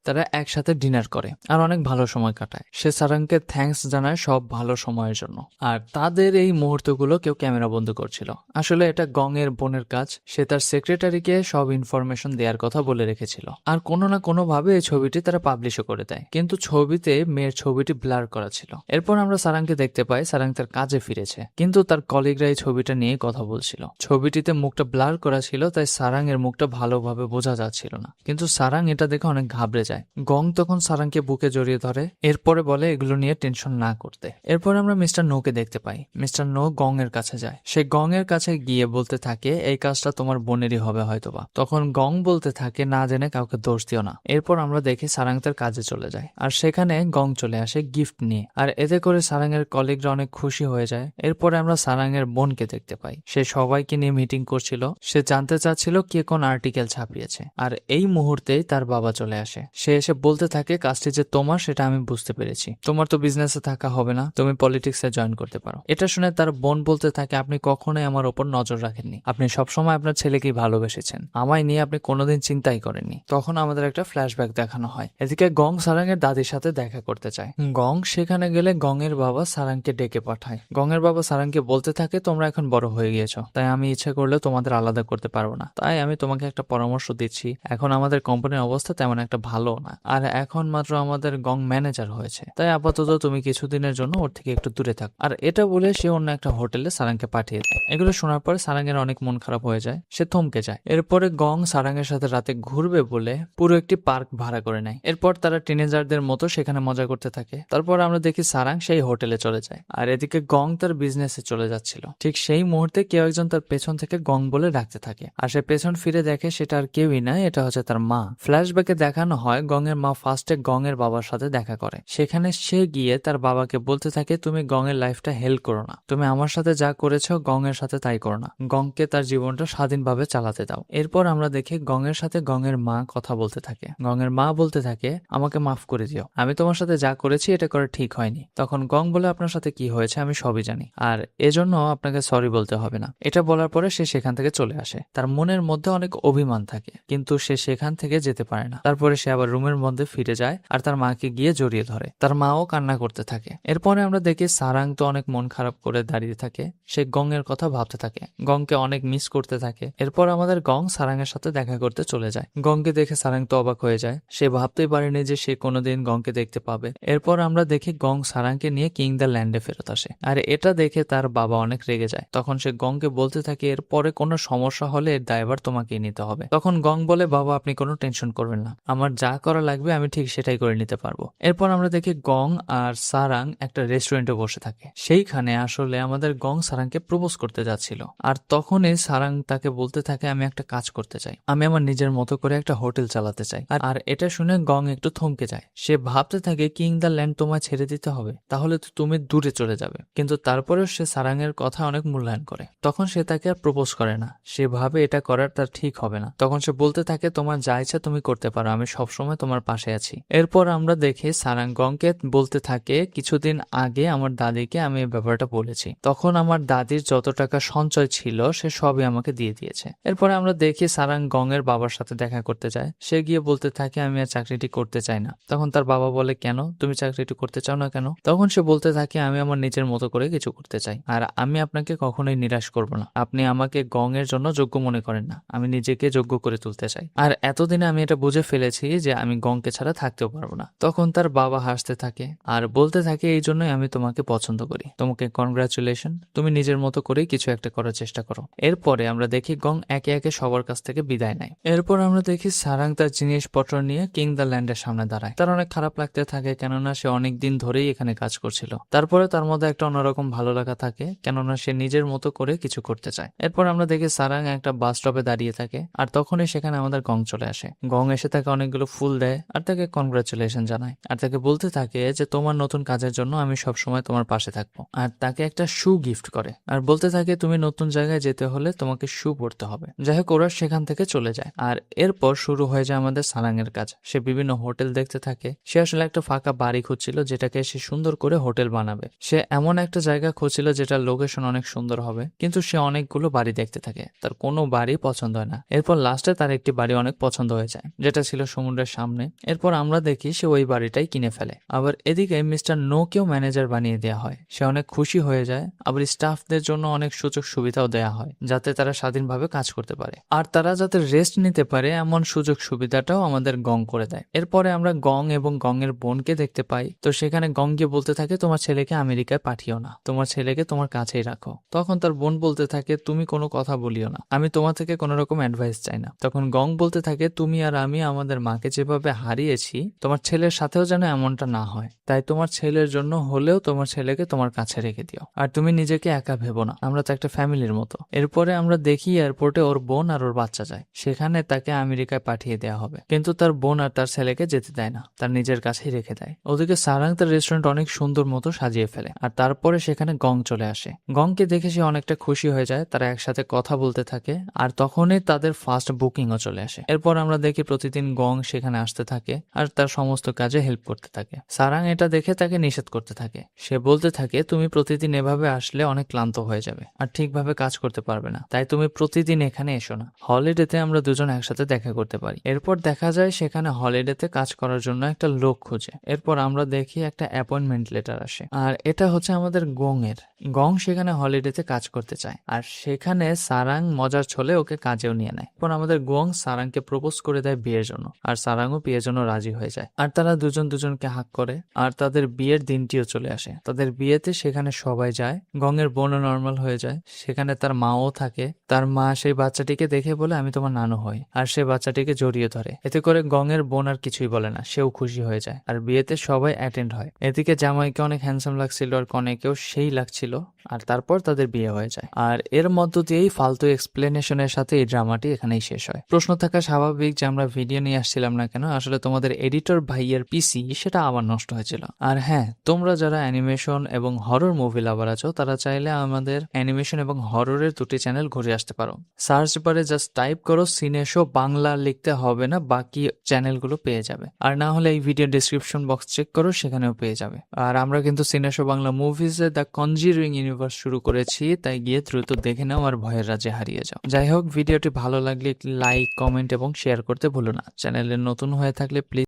তারা একসাথে ডিনার করে আর অনেক ভালো সময় কাটায়। সে সারাংকে থ্যাঙ্কস জানায় সব ভালো সময়ের জন্য, আর তাদের এই মুহূর্তগুলো কেউ ক্যামেরা বন্ধ করছিল। আসলে এটা গং এর বোনের কাজ, সে তার সেক্রেটারিকে সব ইনফরমেশন দেওয়ার কথা বলে রেখেছিল, আর কোনো না কোনো ভাবে এই ছবিটি তারা পাবলিশও করে দেয়। কিন্তু ছবিতে মেয়ের ছবিটি ব্লার করা ছিল। এরপর আমরা সারাংকে দেখতে পাই সারাং তার কাজে ফিরেছে, কিন্তু তার কলিগরা এই ছবিটা নিয়ে কথা বলছিল। ছবিটিতে মুখটা ব্লার করা ছিল, তাই সারাং এর মুখটা ভালোভাবে বোঝা যাচ্ছিল না। কিন্তু সারাং এটা দেখে অনেক ঘাবড়ে যায়। গং তখন সারাংকে বুকে জড়িয়ে ধরে, এরপরে বলে এগুলো নিয়ে টেনশন না করতে। এরপর আমরা মিস্টার নোকে দেখতে পাই। মিস্টার নো গং এর কাছে যায়, সে গং এর কাছে গিয়ে বলতে থাকে এই কাজটা তোমার বোনেরই হবে হয়তোবা। তখন গং বলতে থাকে না জেনে কাউকে দোষ দিও না। এরপর আমরা দেখি সারাং তার কাজে চলে যায়, আর সেখানে গং চলে আসে গিফট নিয়ে, আর এতে করে সারাং এর কলিগরা অনেক খুশি হয়ে যায়। এরপরে আমরা সারাং এর বোনকে দেখতে পাই, সে সবাইকে নিয়ে মিটিং করছিল, সে জানতে চাচ্ছিল কে কোন আর্টিকেল ছাপিয়েছে। আর এই মুহূর্তেই তার বাবা চলে আসে, সে এসে বলতে থাকে কাজটি যে তোমার সেটা আমি বুঝতে পেরেছি, তোমার তো বিজনেসে থাকা হবে না, তুমি পলিটিক্সে জয়েন করতে পারো। এটা শুনে তার বোন বলতে থাকে আপনি কখনোই আমার ওপর নজর রাখেননি, আপনি সবসময় আপনার ছেলেকেই ভালোবেসেছেন, আমায় নিয়ে আপনি কোনোদিন চিন্তাই করেননি। তখন আমাদের একটা ফ্ল্যাশব্যাক দেখানো হয়, এদিকে গং সারাং এর দাদির সাথে দেখা করতে চায়। গং সেখানে গেলে গং এর বাবা সারাংকে ডেকে পাঠায়। গং এর বাবা সারাংকে বলতে থাকে তোমরা এখন বড় হয়ে গিয়েছো, তাই আমি ইচ্ছা করলে তোমাদের আলাদা করতে পারবো না, তাই আমি তোমাকে একটা পরামর্শ দিচ্ছি। এখন আমাদের কোম্পানির অবস্থা তেমন একটা ভালো না, আর এখন মাত্র আমাদের গং ম্যানেজার হয়েছে, তাই আপাতত তুমি কিছুদিনের জন্য ওর থেকে একটু দূরে থাক। আর এটা বলে সে অন্য একটা হোটেলে সারাংকে পাঠিয়ে দেয়। এগুলো শোনার পরে সারাং এর অনেক মন খারাপ হয়ে যায়, সে থমকে যায়। এরপরে গং সারাং এর সাথে রাতে ঘুরবে বলে পুরো একটি পার্ক ভাড়া করে নেয়। এরপর তারা টিনেজারদের মতো সেখানে মজা করতে থাকে। তারপর আমরা দেখি সারাং সেই হোটেলে চলে যায়, আর এদিকে গং তার বিজনেসে চলে যাচ্ছিল। ঠিক সেই মুহূর্তে কেউ একজন তার পেছন থেকে গং বলে ডাকতে থাকে, আর সে পেছন ফিরে দেখে সেটা আর কেউই না, এটা হচ্ছে তার মা। ফ্ল্যাশব্যাকে দেখানো হয় গং এর মা ফার্স্টে গং এর বাবার সাথে দেখা করে, সেখানে সে গিয়ে তার বাবাকে বলতে থাকে তুমি গং এর লাইফটা হেল্প করো না, তুমি আমার সাথে যা করেছো গং এর সাথে তাই করো না, গংকে তার জীবনটা স্বাধীনভাবে চালাতে দাও। এরপর আমরা দেখি গং এর সাথে গং এর মা কথা বলতে থাকে। গং এর মা বলতে থাকে আমাকে মাফ করে দিও, আমি তোমার সাথে যা করেছি এটা করা ঠিক হয়নি। তখন গং বলে আপনার সাথে কি হয়েছে আমি সবই জানি, আর এজন্য আপনাকে সরি বলতে হবে না। এটা বলার পরে সে সেখান থেকে চলে আসে। তার মনের মধ্যে অনেক অভিমান থাকে, কিন্তু সে সেখান থেকে যেতে পারে না। তারপরে সে আবার রুমের মধ্যে ফিরে যায় আর তার মাকে গিয়ে জড়িয়ে ধরে, তার মাও কান্না করতে থাকে। এরপরে আমরা দেখি সারাং তো অনেক মন খারাপ করে দাঁড়িয়ে থাকে, সে গং এর কথা ভাবতে থাকে, গংকে অনেক মিস করতে থাকে। এরপর আমাদের গং সারাং এর সাথে দেখা করতে চলে যায়। গংকে দেখে সারাং তো অবাক হয়ে যায়, সে ভাবতেই পারেনি যে সে কোনোদিন গংকে দেখতে পাবে। এরপর আমরা দেখি গং সারাংকে নিয়ে কিং দ্য ল্যান্ডে ফেরত আসে। আর এটা দেখে তার বাবা অনেক রেগে যায়। তখন সে গংকে বলতে থাকে এরপরে কোনো সমস্যা হলে এর দায়ভার তোমাকেই নিতে হবে। তখন গং বলে, বাবা আপনি কোনো টেনশন করবেন না, আমার যা করা লাগবে আমি ঠিক সেটাই করে নিতে পারবো। এরপর আমরা দেখি গং আর সারাং একটা রেস্টুরেন্টে বসে থাকে। সেইখানে আসলে আমাদের গং সারাংকে প্রপোজ করতে যাচ্ছিল। আর তখনই সারাং তাকে বলতে থাকে আমি একটা কাজ করতে চাই, আমি আমার নিজের মতো করে একটা হোটেল চালাতে চাই। আর এটা শুনে গং একটু থমকে যায়। সে ভাবতে থাকে কিং দ্য ল্যান্ড তোমায় ছেড়ে দিতে হবে, তাহলে তো তুমি দূরে চলে যাবে। কিন্তু তারপরেও সে সারাং এর কথা অনেক মূল্যায়ন করে। তখন সে তাকে আর প্রপোজ করে না, সে ভাবে এটা করার তার ঠিক হবে না। তখন সে বলতে থাকে তোমার যা ইচ্ছা তুমি করতে পারো, আমি সবসময় তোমার পাশে আছি। এরপর আমরা দেখি সারাং গংকে বলতে থাকে কিছুদিন আগে আমার দাদিকে আমি এই ব্যাপারটা বলেছি, তখন আমার দাদির যত টাকা সঞ্চয় ছিল সে সবই আমাকে দিয়ে দিয়েছে। এরপরে আমরা দেখি সারাং গং এর বাবার সাথে দেখা করতে যায়। সে গিয়ে বলতে থাকে আমি আর চাকরিটি করতে চাই না। তখন তার বাবা বলে কেন, তুমি চাকরিটি করতে চাও না কেন? তখন সে বলতে থাকে আমি আমার নিজের মতো করে কিছু করতে চাই, আর আমি আপনাকে কখনোই নিরাশ করব না। আপনি আমাকে গং এর জন্য যোগ্য মনে করেন না, আমি নিজেকে যোগ্য করে তুলতে চাই। আর এতদিনে আমি এটা বুঝে ফেলেছি যে আমি গংকে ছাড়া থাকতেও পারবো না। তখন তার বাবা হাসতে থাকে আর বলতে থাকে এই জন্যই আমি তোমাকে পছন্দ করি, তোমাকে কনগ্রাচুলেশন, তুমি নিজের মতো করেই কিছু একটা করার চেষ্টা করো। এরপরে আমরা দেখি গং একে একে সবার কাছ থেকে বিদায় নেয়। এরপর আমরা দেখি সারাং তার জিনিসপত্র নিয়ে কিং দ্য ল্যান্ডের সামনে দাঁড়ায়। তার অনেক খারাপ লাগতে থাকে, কেননা সে অনেক দিন ধরেই এখানে কাজ করছিল। তারপরে তার মধ্যে একটা অন্যরকম ভালো লাগা থাকে, কেননা সে নিজের মতো করে কিছু করতে চায়। এরপর আমরা দেখি সারাং একটা বাস স্টপে দাঁড়িয়ে থাকে, আর তখনই সেখানে আমাদের গং চলে আসে। গং এসে তাকে অনেকগুলো ফুল দেয় আর তাকে কনগ্রাচুলেশন জানায়, আর তাকে বলতে থাকে যে তোমার নতুন কাজের জন্য আমি সবসময় তোমার পাশে থাকবো। আর তাকে একটা শু গিফট করে আর বলতে থাকে তুমি নতুন জায়গায় যেতে হলে তোমাকে শু পরতে হবে। যাই হোক ওরা সেখান থেকে চলে যায়। আর এরপর শুরু হয়ে যায় আমাদের সারাং এর কাজ। সে বিভিন্ন হোটেল দেখতে থাকে। সে আসলে একটা ফাঁকা বাড়ি খুঁজছিল যেটাকে সে সুন্দর করে হোটেল বানাবে। সে এমন একটা জায়গা খুঁজছিল যেটার লোকেশন অনেক সুন্দর হবে, কিন্তু সে অনেকগুলো বাড়ি দেখতে থাকে, তার কোনো বাড়ি পছন্দ হয় না। এরপর লাস্টে তার একটি বাড়ি অনেক পছন্দ হয়ে যায়, যেটা ছিল সমুদ্রের সামনে। এরপর আমরা দেখি সে ওই বাড়িটাই কিনে ফেলে। আবার এদিকে মিস্টার নো কেও ম্যানেজার বানিয়ে দেওয়া হয়। সে অনেক খুশি হয়ে যায়। আবার স্টাফদের জন্য অনেক সুযোগ সুবিধাও দেওয়া হয় যাতে তারা স্বাধীনভাবে কাজ করতে পারে, আর তারা যাতে রেস্ট নিতে পারে এমন সুযোগ সুবিধাটাও আমাদের গং করে দেয়। এরপরে আমরা গং এবং গং এর বোনকে দেখতে পাই। তো সেখানে গং গিয়ে বলতে থাকে তোমার ছেলেকে আমেরিকায় পাঠিও না, তোমার ছেলেকে তোমার কাছেই রাখো। তখন তার বোন বলতে থাকে তুমি কোনো কথা বলিও না, আমি তোমার থেকে কোনো রকম অ্যাডভাইস চাই না। তখন গং বলতে থাকে তুমি আর আমি আমাদের মাকে যেভাবে হারিয়েছি তোমার ছেলের সাথেও যেন এমনটা না হয়, তাই তোমার ছেলের জন্য হলেও তোমার ছেলেকে তোমার কাছে রেখে দিও। আর তুমি নিজেকে একা ভেবো না, আমরা তো একটা ফ্যামিলির মতো। এরপরে আমরা দেখি এয়ারপোর্টে ওর বোন আর ওর বাচ্চা যায়। সেখানে তাকে আমেরিকায় পাঠিয়ে দেওয়া হবে, কিন্তু তার বোন আর তার ছেলেকে যেতে দেয় না, তার নিজের কাছেই রেখে দেয়। ওদিকে সারাং তার রেস্টুরেন্ট অনেক সুন্দর মতো সাজিয়ে ফেলে। আর তারপরে সেখানে গং চলে আসে। গংকে দেখে সে অনেকটা খুশি হয়ে যায়। তারা একসাথে কথা বলতে থাকে আর তখনই তাদের ফার্স্ট বুকিংও চলে আসে। এরপর আমরা দেখি প্রতিদিন গং সেখানে আসতে থাকে আর তার সমস্ত কাজে হেল্প করতে থাকে। সারাং এটা দেখে তাকে নিষেধ করতে থাকে। সে বলতে থাকে তুমি প্রতিদিন এভাবে আসলে অনেক ক্লান্ত হয়ে যাবে আর ঠিকভাবে কাজ করতে পারবে না, তাই তুমি প্রতিদিন এখানে এসো না। হলিডেতে আমরা দুজন একসাথে দেখা করতে পারি। এরপর দেখা যায় সেখানে হলিডেতে কাজ করার জন্য একটা লোক খুঁজে। এরপর আমরা দেখি একটা অ্যাপয়েন্টমেন্ট লেটার আসে, আর এটা হচ্ছে আমাদের গং এর। গং সেখানে হলিডেতে কাজ করতে চায় আর সেখানে সারাং মজার ছলে ওকে কাজেও নিয়ে নেয়। এরপর আমাদের গং সারাংকে প্রপোজ করে দেয় বিয়ের জন্য, আর সারাংও বিয়ের জন্য রাজি হয়ে যায়। আর তারা দুজন দুজনকে হাক করে আর তাদের বিয়ের দিনটিও চলে আসে। তাদের বিয়েতে সেখানে সবাই যায়। গং এর বোনও নর্মাল হয়ে যায়, সেখানে তার মাও থাকে। তার মা সেই বাচ্চাটিকে দেখে বলে আমি তোমার নানু হই, আর সে বাচ্চাটিকে জড়িয়ে ধরে। এতে করে গং এর বোন আর কিছুই বলে না, সেও খুশি হয়ে যায়। আর বিয়েতে সবাই অ্যাটেন্ড হয়। এদিকে জামাইকে অনেক হ্যান্ডসাম লাগছিল আর কনেকেও সেই লাগছিল। আর তারপর তাদের বিয়ে হয়ে যায়। আর এর মধ্য দিয়েই ফালতু এক্সপ্লেনেশনের সাথে এই ড্রামাটি এখানেই শেষ হয়। প্রশ্ন থাকা স্বাভাবিক যে আমরা ভিডিও নিয়ে আসছিলাম না কেন, আসলে তোমাদের এডিটর ভাইয়ের পিসি সেটা আবার নষ্ট হয়েছিল। আর হ্যাঁ, তোমরা যারা অ্যানিমেশন এবং হরর মুভি লাভার আছো তারা চাইলে আমাদের অ্যানিমেশন এবং হররের দুটি চ্যানেল ঘুরে আসতে পারো। সার্চ বারে জাস্ট টাইপ করো সিনেশো বাংলা, লিখতে হবে না, বাকি চ্যানেলগুলো পেয়ে যাবে। আর না হলে এই ভিডিও ডিসক্রিপশন বক্স চেক করো, সেখানেও পেয়ে যাবে। আর আমরা কিন্তু সিনেশো বাংলা মুভিজে দ্য কনজিউরিং ইউনিভার্স শুরু করেছি, তাই গিয়ে দ্রুত দেখে নাও আর ভয়ের রাজ্যে হারিয়ে যাও। যাই হোক, ভিডিওটি ভালো লাগলে লাইক, কমেন্ট এবং শেয়ার করতে ভুলো না। চ্যানেলে নতুন হয়ে থাকলে প্লিজ